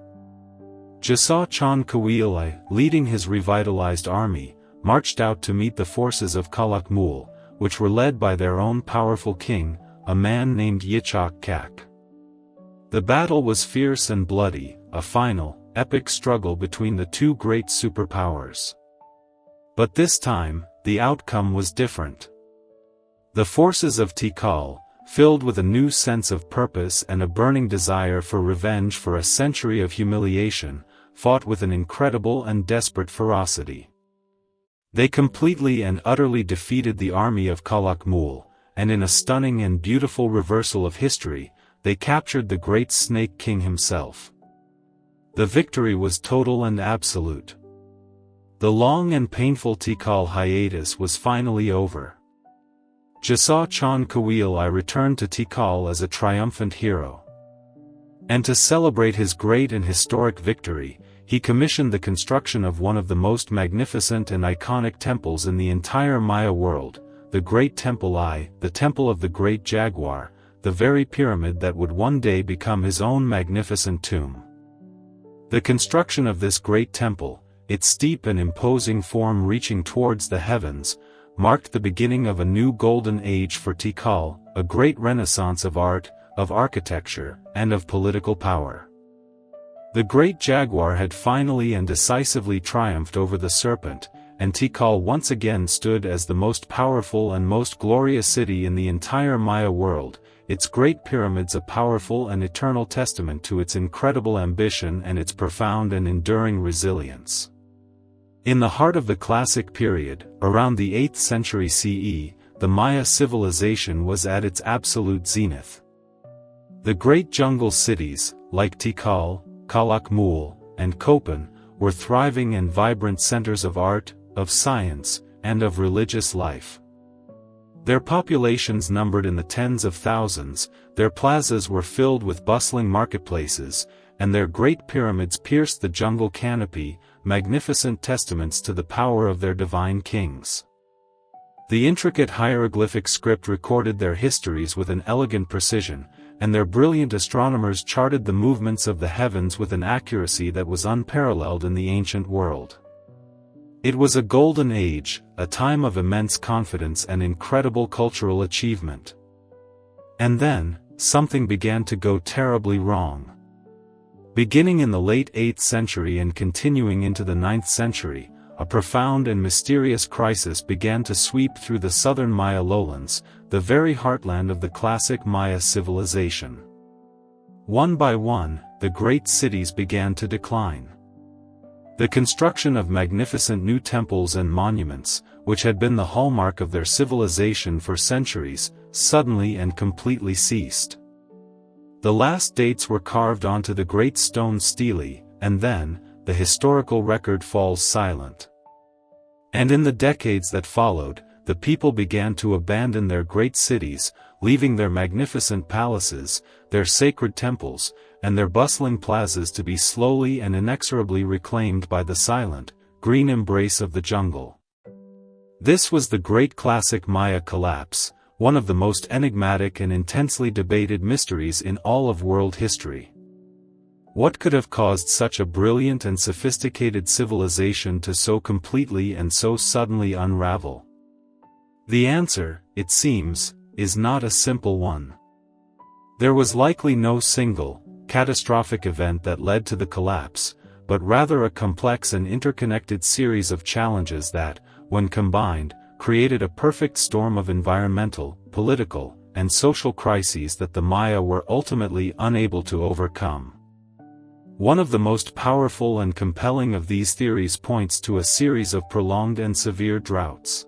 Jasa Chan Kawil I, leading his revitalized army, marched out to meet the forces of Calakmul, which were led by their own powerful king, a man named Yichak Kak. The battle was fierce and bloody, a final, epic struggle between the two great superpowers. But this time, the outcome was different. The forces of Tikal, filled with a new sense of purpose and a burning desire for revenge for a century of humiliation, fought with an incredible and desperate ferocity. They completely and utterly defeated the army of Calakmul, and in a stunning and beautiful reversal of history, they captured the great Snake King himself. The victory was total and absolute. The long and painful Tikal hiatus was finally over. Jasa Chan Kawil I returned to Tikal as a triumphant hero. And to celebrate his great and historic victory, he commissioned the construction of one of the most magnificent and iconic temples in the entire Maya world, the Great Temple I, the Temple of the Great Jaguar, the very pyramid that would one day become his own magnificent tomb. The construction of this great temple, its steep and imposing form reaching towards the heavens, marked the beginning of a new golden age for Tikal, a great renaissance of art, of architecture, and of political power. The great jaguar had finally and decisively triumphed over the serpent, and Tikal once again stood as the most powerful and most glorious city in the entire Maya world, its great pyramids a powerful and eternal testament to its incredible ambition and its profound and enduring resilience. In the heart of the classic period, around the 8th century CE, the Maya civilization was at its absolute zenith. The great jungle cities, like Tikal, Calakmul, and Copan, were thriving and vibrant centers of art, of science, and of religious life. Their populations numbered in the tens of thousands, their plazas were filled with bustling marketplaces, and their great pyramids pierced the jungle canopy, magnificent testaments to the power of their divine kings. The intricate hieroglyphic script recorded their histories with an elegant precision, and their brilliant astronomers charted the movements of the heavens with an accuracy that was unparalleled in the ancient world. It was a golden age, a time of immense confidence and incredible cultural achievement. And then, something began to go terribly wrong. Beginning in the late 8th century and continuing into the 9th century, a profound and mysterious crisis began to sweep through the southern Maya lowlands, the very heartland of the classic Maya civilization. One by one, the great cities began to decline. The construction of magnificent new temples and monuments, which had been the hallmark of their civilization for centuries, suddenly and completely ceased. The last dates were carved onto the great stone stelae, and then, the historical record falls silent. And in the decades that followed, the people began to abandon their great cities, leaving their magnificent palaces, their sacred temples, and their bustling plazas to be slowly and inexorably reclaimed by the silent, green embrace of the jungle. This was the great classic Maya collapse, one of the most enigmatic and intensely debated mysteries in all of world history. What could have caused such a brilliant and sophisticated civilization to so completely and so suddenly unravel? The answer, it seems, is not a simple one. There was likely no single, catastrophic event that led to the collapse, but rather a complex and interconnected series of challenges that, when combined, created a perfect storm of environmental, political, and social crises that the Maya were ultimately unable to overcome. One of the most powerful and compelling of these theories points to a series of prolonged and severe droughts.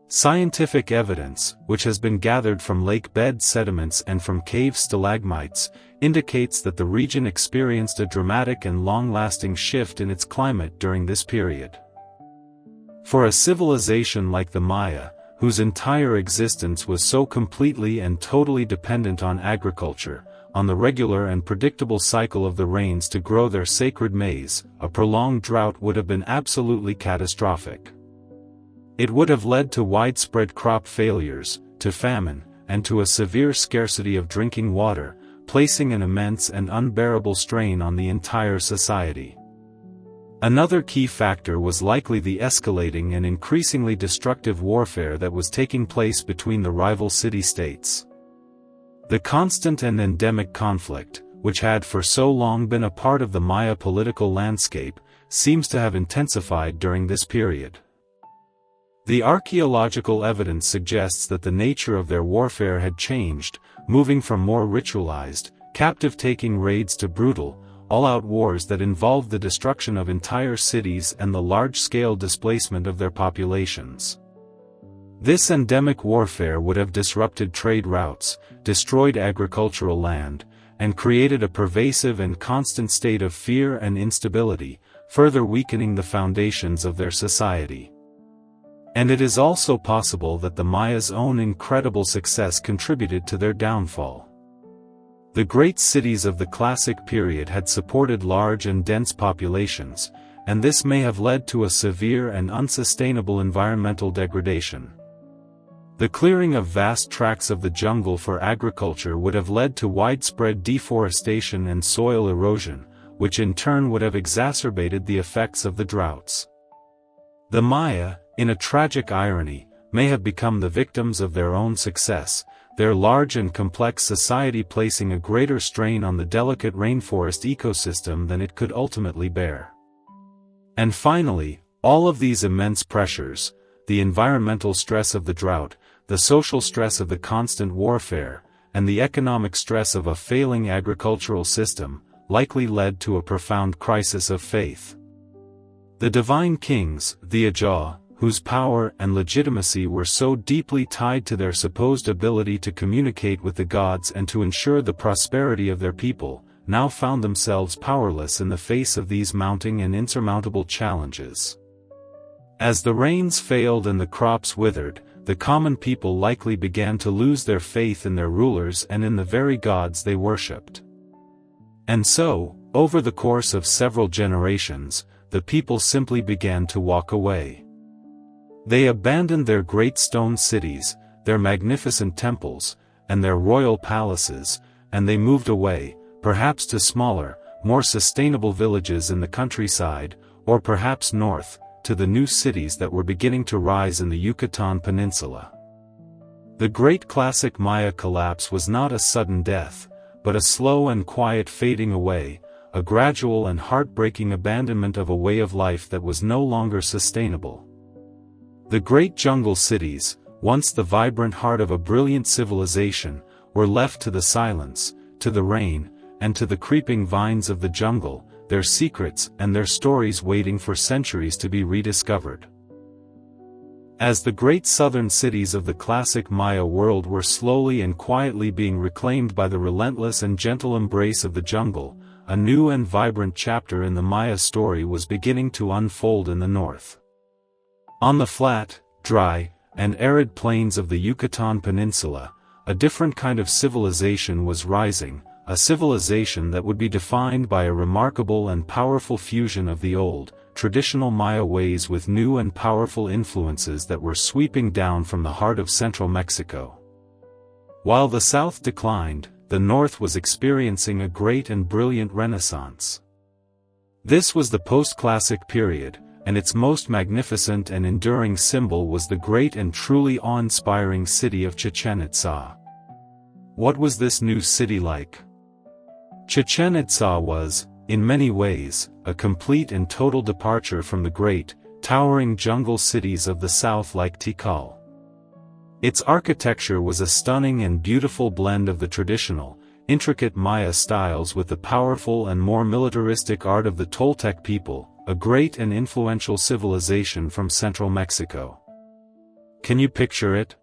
Scientific evidence, which has been gathered from lake bed sediments and from cave stalagmites, indicates that the region experienced a dramatic and long-lasting shift in its climate during this period. For a civilization like the Maya, whose entire existence was so completely and totally dependent on agriculture, on the regular and predictable cycle of the rains to grow their sacred maize, a prolonged drought would have been absolutely catastrophic. It would have led to widespread crop failures, to famine, and to a severe scarcity of drinking water, placing an immense and unbearable strain on the entire society. Another key factor was likely the escalating and increasingly destructive warfare that was taking place between the rival city-states. The constant and endemic conflict, which had for so long been a part of the Maya political landscape, seems to have intensified during this period. The archaeological evidence suggests that the nature of their warfare had changed, moving from more ritualized, captive-taking raids to brutal, all-out wars that involved the destruction of entire cities and the large-scale displacement of their populations. This endemic warfare would have disrupted trade routes, destroyed agricultural land, and created a pervasive and constant state of fear and instability, further weakening the foundations of their society. And it is also possible that the Maya's own incredible success contributed to their downfall. The great cities of the classic period had supported large and dense populations, and this may have led to a severe and unsustainable environmental degradation. The clearing of vast tracts of the jungle for agriculture would have led to widespread deforestation and soil erosion, which in turn would have exacerbated the effects of the droughts. The Maya, in a tragic irony, may have become the victims of their own success, their large and complex society placing a greater strain on the delicate rainforest ecosystem than it could ultimately bear. And finally, all of these immense pressures, the environmental stress of the drought, the social stress of the constant warfare, and the economic stress of a failing agricultural system, likely led to a profound crisis of faith. The divine kings, the Ajah, whose power and legitimacy were so deeply tied to their supposed ability to communicate with the gods and to ensure the prosperity of their people, now found themselves powerless in the face of these mounting and insurmountable challenges. As the rains failed and the crops withered, the common people likely began to lose their faith in their rulers and in the very gods they worshipped. And so, over the course of several generations, the people simply began to walk away. They abandoned their great stone cities, their magnificent temples, and their royal palaces, and they moved away, perhaps to smaller, more sustainable villages in the countryside, or perhaps north, to the new cities that were beginning to rise in the Yucatan Peninsula. The great classic Maya collapse was not a sudden death, but a slow and quiet fading away, a gradual and heartbreaking abandonment of a way of life that was no longer sustainable. The great jungle cities, once the vibrant heart of a brilliant civilization, were left to the silence, to the rain, and to the creeping vines of the jungle, their secrets and their stories waiting for centuries to be rediscovered. As the great southern cities of the classic Maya world were slowly and quietly being reclaimed by the relentless and gentle embrace of the jungle, a new and vibrant chapter in the Maya story was beginning to unfold in the north. On the flat, dry, and arid plains of the Yucatan Peninsula, a different kind of civilization was rising, a civilization that would be defined by a remarkable and powerful fusion of the old, traditional Maya ways with new and powerful influences that were sweeping down from the heart of central Mexico. While the south declined, the north was experiencing a great and brilliant renaissance. This was the post-classic period, and its most magnificent and enduring symbol was the great and truly awe-inspiring city of Chichen Itza. What was this new city like? Chichen Itza was, in many ways, a complete and total departure from the great, towering jungle cities of the south like Tikal. Its architecture was a stunning and beautiful blend of the traditional, intricate Maya styles with the powerful and more militaristic art of the Toltec people, a great and influential civilization from central Mexico. Can you picture it?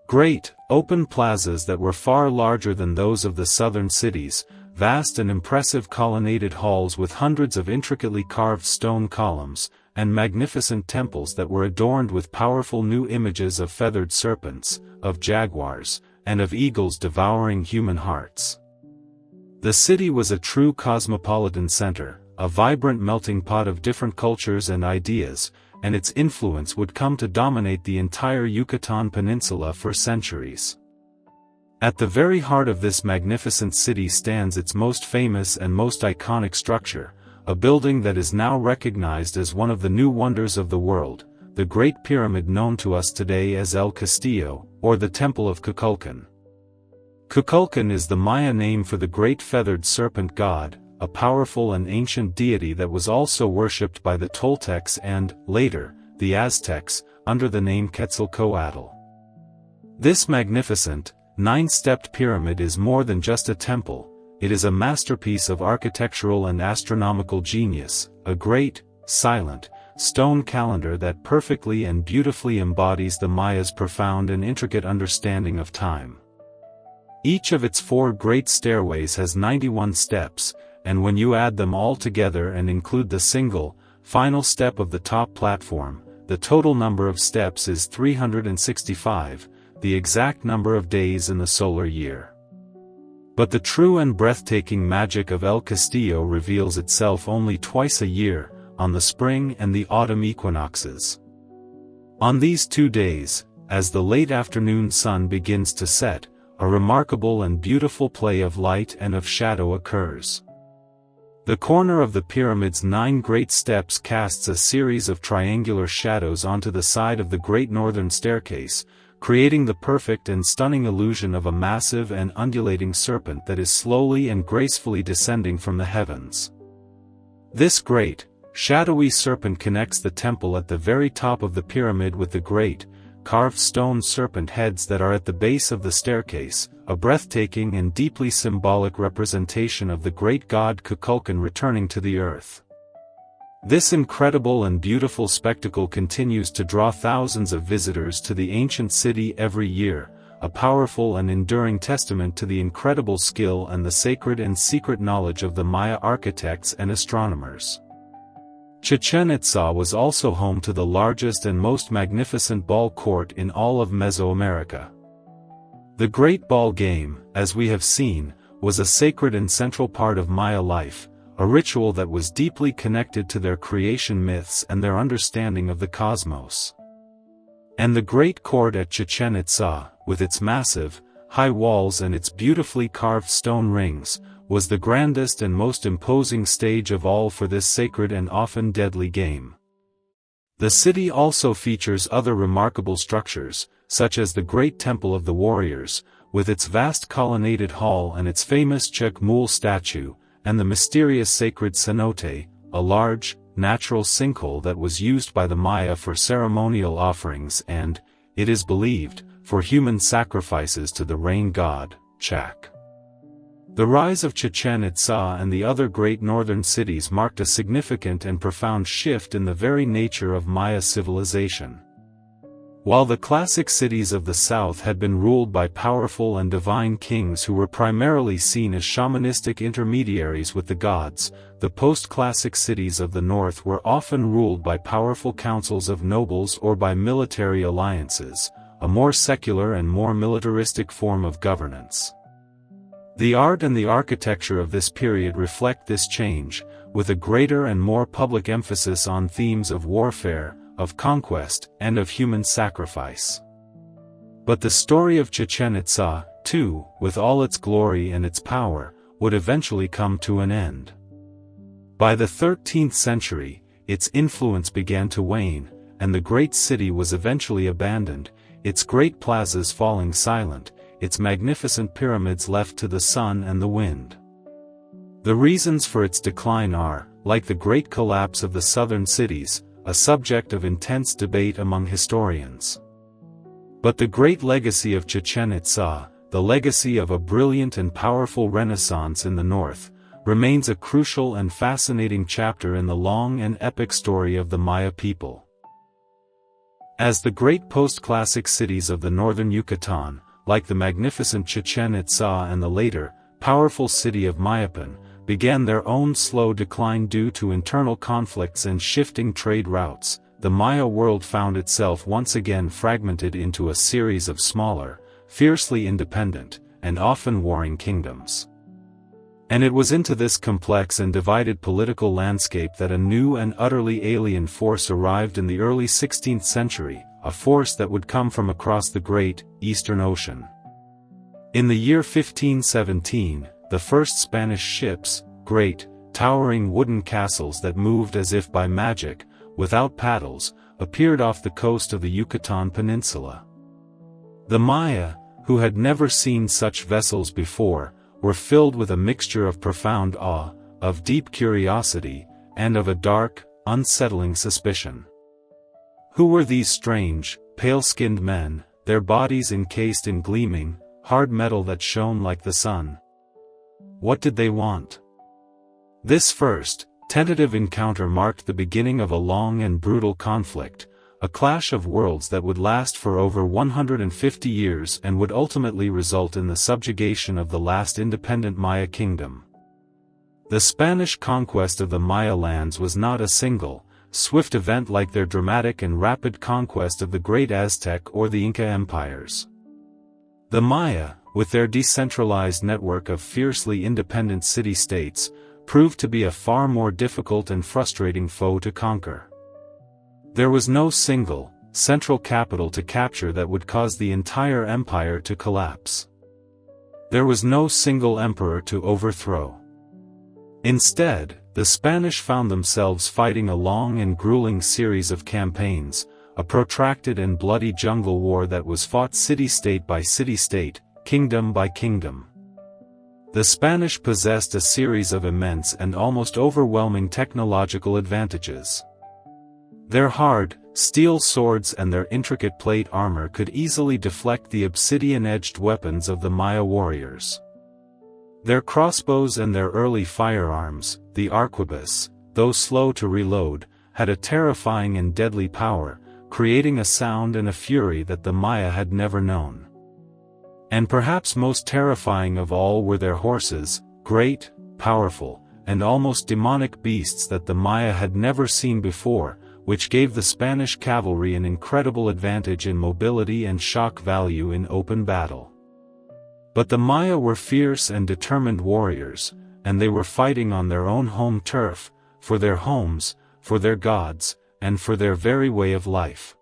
Great, open plazas that were far larger than those of the southern cities, vast and impressive colonnaded halls with hundreds of intricately carved stone columns, and magnificent temples that were adorned with powerful new images of feathered serpents, of jaguars, and of eagles devouring human hearts. The city was a true cosmopolitan center, a vibrant melting pot of different cultures and ideas, and its influence would come to dominate the entire Yucatan Peninsula for centuries. At the very heart of this magnificent city stands its most famous and most iconic structure, a building that is now recognized as one of the new wonders of the world, the Great Pyramid known to us today as El Castillo, or the Temple of Kukulkan. Kukulkan is the Maya name for the great feathered serpent god, a powerful and ancient deity that was also worshipped by the Toltecs and, later, the Aztecs, under the name Quetzalcoatl. This magnificent, nine-stepped pyramid is more than just a temple, it is a masterpiece of architectural and astronomical genius, a great, silent, stone calendar that perfectly and beautifully embodies the Maya's profound and intricate understanding of time. Each of its 4 great stairways has 91 steps, and when you add them all together and include the single, final step of the top platform, the total number of steps is 365, the exact number of days in the solar year. But the true and breathtaking magic of El Castillo reveals itself only twice a year, on the spring and the autumn equinoxes. On these 2 days, as the late afternoon sun begins to set, a remarkable and beautiful play of light and of shadow occurs. The corner of the pyramid's 9 great steps casts a series of triangular shadows onto the side of the great northern staircase, creating the perfect and stunning illusion of a massive and undulating serpent that is slowly and gracefully descending from the heavens. This great, shadowy serpent connects the temple at the very top of the pyramid with the great, carved stone serpent heads that are at the base of the staircase, a breathtaking and deeply symbolic representation of the great god Kukulkan returning to the earth. This incredible and beautiful spectacle continues to draw thousands of visitors to the ancient city every year, a powerful and enduring testament to the incredible skill and the sacred and secret knowledge of the Maya architects and astronomers. Chichen Itza was also home to the largest and most magnificent ball court in all of Mesoamerica. The Great Ball Game, as we have seen, was a sacred and central part of Maya life, a ritual that was deeply connected to their creation myths and their understanding of the cosmos. And the Great Court at Chichen Itza, with its massive, high walls and its beautifully carved stone rings, was the grandest and most imposing stage of all for this sacred and often deadly game. The city also features other remarkable structures, such as the Great Temple of the Warriors, with its vast colonnaded hall and its famous Chacmul statue, and the mysterious sacred cenote, a large, natural sinkhole that was used by the Maya for ceremonial offerings and, it is believed, for human sacrifices to the rain god, Chac. The rise of Chichen Itza and the other great northern cities marked a significant and profound shift in the very nature of Maya civilization. While the classic cities of the south had been ruled by powerful and divine kings who were primarily seen as shamanistic intermediaries with the gods, the post-classic cities of the north were often ruled by powerful councils of nobles or by military alliances, a more secular and more militaristic form of governance. The art and the architecture of this period reflect this change, with a greater and more public emphasis on themes of warfare, of conquest, and of human sacrifice. But the story of Chichen Itza, too, with all its glory and its power, would eventually come to an end. By the 13th century, its influence began to wane, and the great city was eventually abandoned, its great plazas falling silent, its magnificent pyramids left to the sun and the wind. The reasons for its decline are, like the great collapse of the southern cities, a subject of intense debate among historians. But the great legacy of Chichen Itza, the legacy of a brilliant and powerful renaissance in the north, remains a crucial and fascinating chapter in the long and epic story of the Maya people. As the great post-classic cities of the northern Yucatan, like the magnificent Chichen Itza and the later, powerful city of Mayapan, began their own slow decline due to internal conflicts and shifting trade routes, the Maya world found itself once again fragmented into a series of smaller, fiercely independent, and often warring kingdoms. And it was into this complex and divided political landscape that a new and utterly alien force arrived in the early 16th century, a force that would come from across the great, Eastern Ocean. In the year 1517, the first Spanish ships, great, towering wooden castles that moved as if by magic, without paddles, appeared off the coast of the Yucatan Peninsula. The Maya, who had never seen such vessels before, were filled with a mixture of profound awe, of deep curiosity, and of a dark, unsettling suspicion. Who were these strange, pale-skinned men, their bodies encased in gleaming, hard metal that shone like the sun? What did they want? This first, tentative encounter marked the beginning of a long and brutal conflict, a clash of worlds that would last for over 150 years and would ultimately result in the subjugation of the last independent Maya kingdom. The Spanish conquest of the Maya lands was not a single, swift event like their dramatic and rapid conquest of the great Aztec or the Inca empires. The Maya, with their decentralized network of fiercely independent city-states, proved to be a far more difficult and frustrating foe to conquer. There was no single, central capital to capture that would cause the entire empire to collapse. There was no single emperor to overthrow. Instead, the Spanish found themselves fighting a long and grueling series of campaigns, a protracted and bloody jungle war that was fought city-state by city-state, kingdom by kingdom. The Spanish possessed a series of immense and almost overwhelming technological advantages. Their hard, steel swords and their intricate plate armor could easily deflect the obsidian-edged weapons of the Maya warriors. Their crossbows and their early firearms, the arquebus, though slow to reload, had a terrifying and deadly power, creating a sound and a fury that the Maya had never known. And perhaps most terrifying of all were their horses, great, powerful, and almost demonic beasts that the Maya had never seen before, which gave the Spanish cavalry an incredible advantage in mobility and shock value in open battle. But the Maya were fierce and determined warriors, and they were fighting on their own home turf, for their homes, for their gods, and for their very way of life.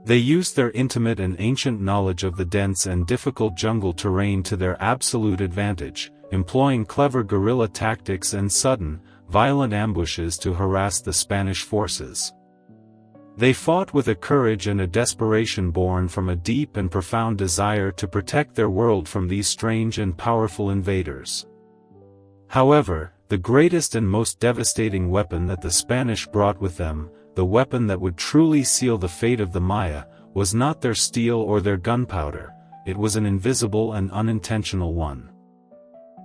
They used their intimate and ancient knowledge of the dense and difficult jungle terrain to their absolute advantage, employing clever guerrilla tactics and sudden, violent ambushes to harass the Spanish forces. They fought with a courage and a desperation born from a deep and profound desire to protect their world from these strange and powerful invaders. However, the greatest and most devastating weapon that the Spanish brought with them, the weapon that would truly seal the fate of the Maya, was not their steel or their gunpowder, it was an invisible and unintentional one.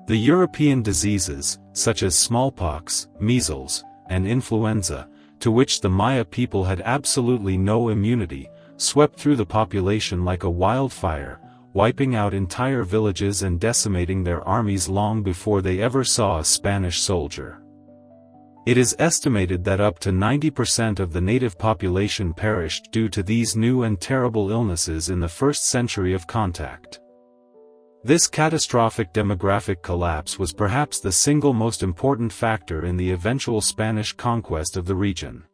The European diseases, such as smallpox, measles, and influenza, to which the Maya people had absolutely no immunity, swept through the population like a wildfire, wiping out entire villages and decimating their armies long before they ever saw a Spanish soldier. It is estimated that up to 90% of the native population perished due to these new and terrible illnesses in the first century of contact. This catastrophic demographic collapse was perhaps the single most important factor in the eventual Spanish conquest of the region.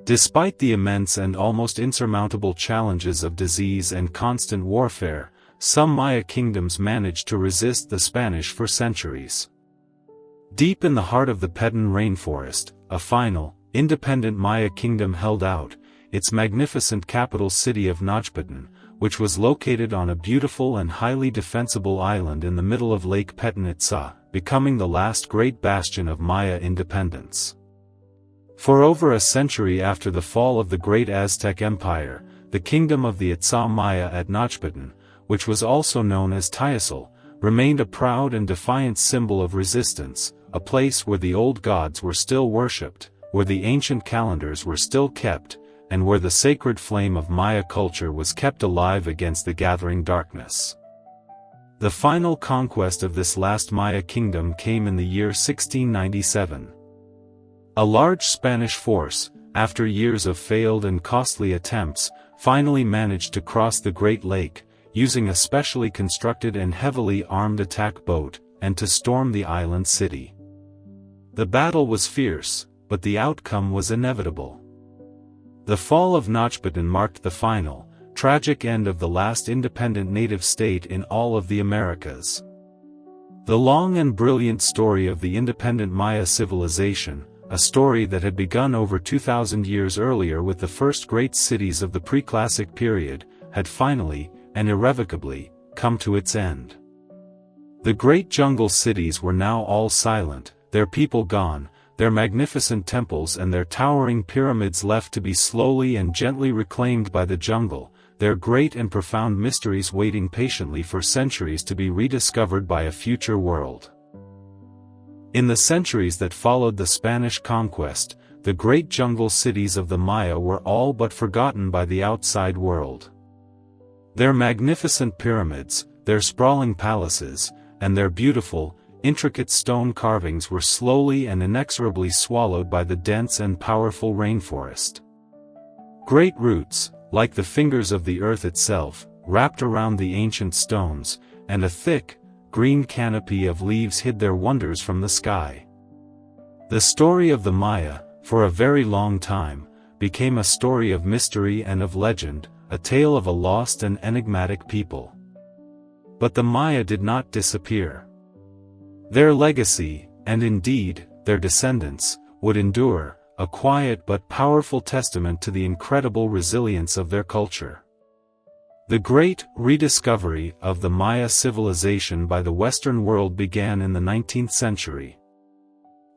Despite the immense and almost insurmountable challenges of disease and constant warfare, some Maya kingdoms managed to resist the Spanish for centuries. Deep in the heart of the Petén rainforest, a final, independent Maya kingdom held out, its magnificent capital city of Tenochtitlan, which was located on a beautiful and highly defensible island in the middle of Lake Petén itself, becoming the last great bastion of Maya independence. For over a century after the fall of the great Aztec Empire, the kingdom of the Itzá Maya at Tenochtitlan, which was also known as Tayasal, remained a proud and defiant symbol of resistance, a place where the old gods were still worshipped, where the ancient calendars were still kept, and where the sacred flame of Maya culture was kept alive against the gathering darkness. The final conquest of this last Maya kingdom came in the year 1697. A large Spanish force, after years of failed and costly attempts, finally managed to cross the Great Lake, using a specially constructed and heavily armed attack boat, and to storm the island city. The battle was fierce, but the outcome was inevitable. The fall of Tenochtitlan marked the final, tragic end of the last independent native state in all of the Americas. The long and brilliant story of the independent Maya civilization, a story that had begun over 2,000 years earlier with the first great cities of the pre-classic period, had finally, and irrevocably, come to its end. The great jungle cities were now all silent, their people gone, their magnificent temples and their towering pyramids left to be slowly and gently reclaimed by the jungle, their great and profound mysteries waiting patiently for centuries to be rediscovered by a future world. In the centuries that followed the Spanish conquest, the great jungle cities of the Maya were all but forgotten by the outside world. Their magnificent pyramids, their sprawling palaces, and their beautiful, intricate stone carvings were slowly and inexorably swallowed by the dense and powerful rainforest. Great roots, like the fingers of the earth itself, wrapped around the ancient stones, and a thick, green canopy of leaves hid their wonders from the sky. The story of the Maya, for a very long time, became a story of mystery and of legend, a tale of a lost and enigmatic people. But the Maya did not disappear. Their legacy, and indeed, their descendants, would endure, a quiet but powerful testament to the incredible resilience of their culture. The great rediscovery of the Maya civilization by the Western world began in the 19th century.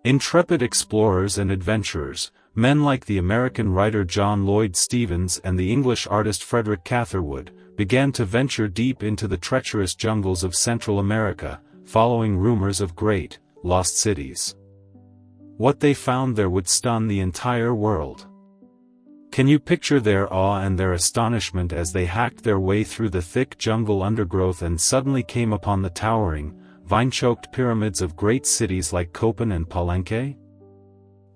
Intrepid explorers and adventurers, men like the American writer John Lloyd Stephens and the English artist Frederick Catherwood, began to venture deep into the treacherous jungles of Central America, following rumors of great, lost cities. What they found there would stun the entire world. Can you picture their awe and their astonishment as they hacked their way through the thick jungle undergrowth and suddenly came upon the towering, vine-choked pyramids of great cities like Copan and Palenque?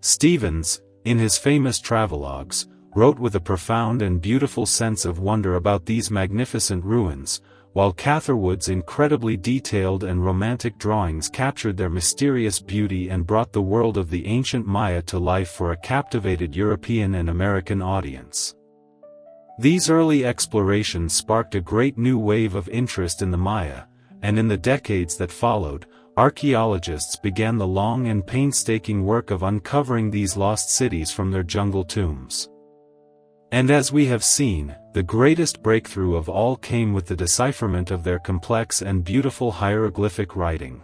Stephens, in his famous travelogues, wrote with a profound and beautiful sense of wonder about these magnificent ruins, while Catherwood's incredibly detailed and romantic drawings captured their mysterious beauty and brought the world of the ancient Maya to life for a captivated European and American audience. These early explorations sparked a great new wave of interest in the Maya, and in the decades that followed, archaeologists began the long and painstaking work of uncovering these lost cities from their jungle tombs. And as we have seen, the greatest breakthrough of all came with the decipherment of their complex and beautiful hieroglyphic writing.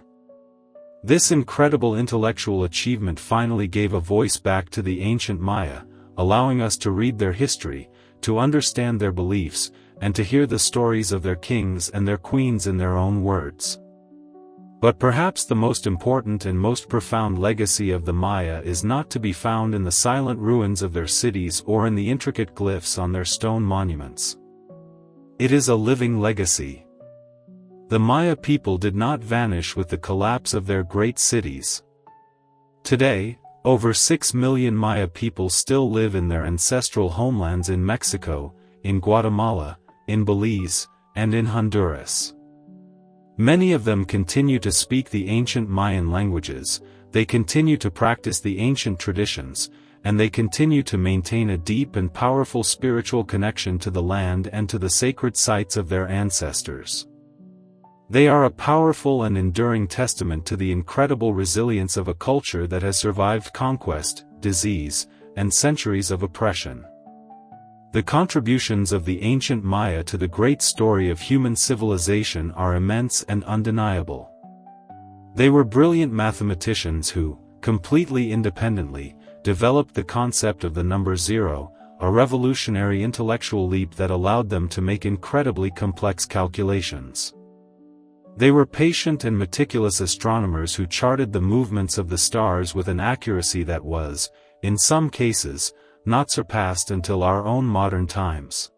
This incredible intellectual achievement finally gave a voice back to the ancient Maya, allowing us to read their history, to understand their beliefs, and to hear the stories of their kings and their queens in their own words. But perhaps the most important and most profound legacy of the Maya is not to be found in the silent ruins of their cities or in the intricate glyphs on their stone monuments. It is a living legacy. The Maya people did not vanish with the collapse of their great cities. Today, Over 6 million Maya people still live in their ancestral homelands in Mexico, in Guatemala, in Belize, and in Honduras. Many of them continue to speak the ancient Mayan languages, they continue to practice the ancient traditions, and they continue to maintain a deep and powerful spiritual connection to the land and to the sacred sites of their ancestors. They are a powerful and enduring testament to the incredible resilience of a culture that has survived conquest, disease, and centuries of oppression. The contributions of the ancient Maya to the great story of human civilization are immense and undeniable. They were brilliant mathematicians who, completely independently, developed the concept of the number zero, a revolutionary intellectual leap that allowed them to make incredibly complex calculations. They were patient and meticulous astronomers who charted the movements of the stars with an accuracy that was, in some cases, not surpassed until our own modern times.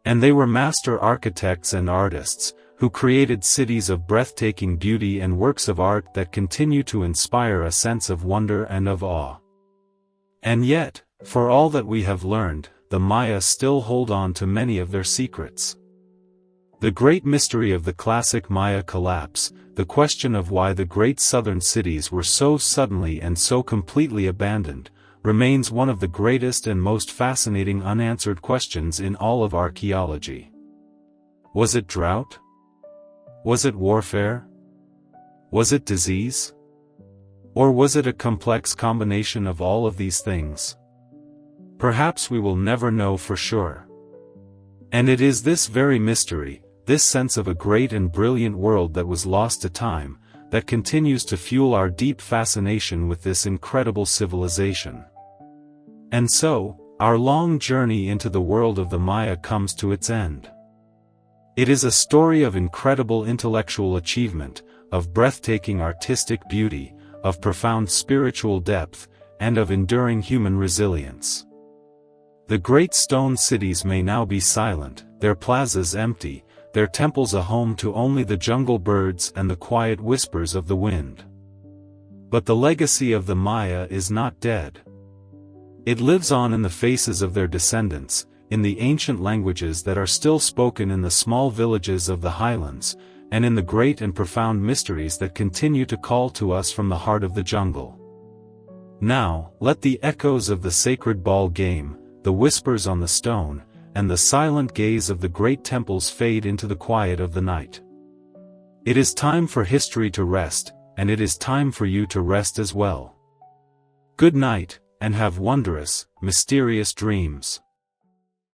And they were master architects and artists, who created cities of breathtaking beauty and works of art that continue to inspire a sense of wonder and of awe. And yet, for all that we have learned, the Maya still hold on to many of their secrets. The great mystery of the classic Maya collapse, the question of why the great southern cities were so suddenly and so completely abandoned, remains one of the greatest and most fascinating unanswered questions in all of archaeology. Was it drought? Was it warfare? Was it disease? Or was it a complex combination of all of these things? Perhaps we will never know for sure. And it is this very mystery, this sense of a great and brilliant world that was lost to time, that continues to fuel our deep fascination with this incredible civilization. And so, our long journey into the world of the Maya comes to its end. It is a story of incredible intellectual achievement, of breathtaking artistic beauty, of profound spiritual depth, and of enduring human resilience. The great stone cities may now be silent, their plazas empty, their temples a home to only the jungle birds and the quiet whispers of the wind. But the legacy of the Maya is not dead. It lives on in the faces of their descendants, in the ancient languages that are still spoken in the small villages of the highlands, and in the great and profound mysteries that continue to call to us from the heart of the jungle. Now, let the echoes of the sacred ball game, the whispers on the stone, and the silent gaze of the great temples fade into the quiet of the night. It is time for history to rest, and it is time for you to rest as well. Good night, and have wondrous, mysterious dreams.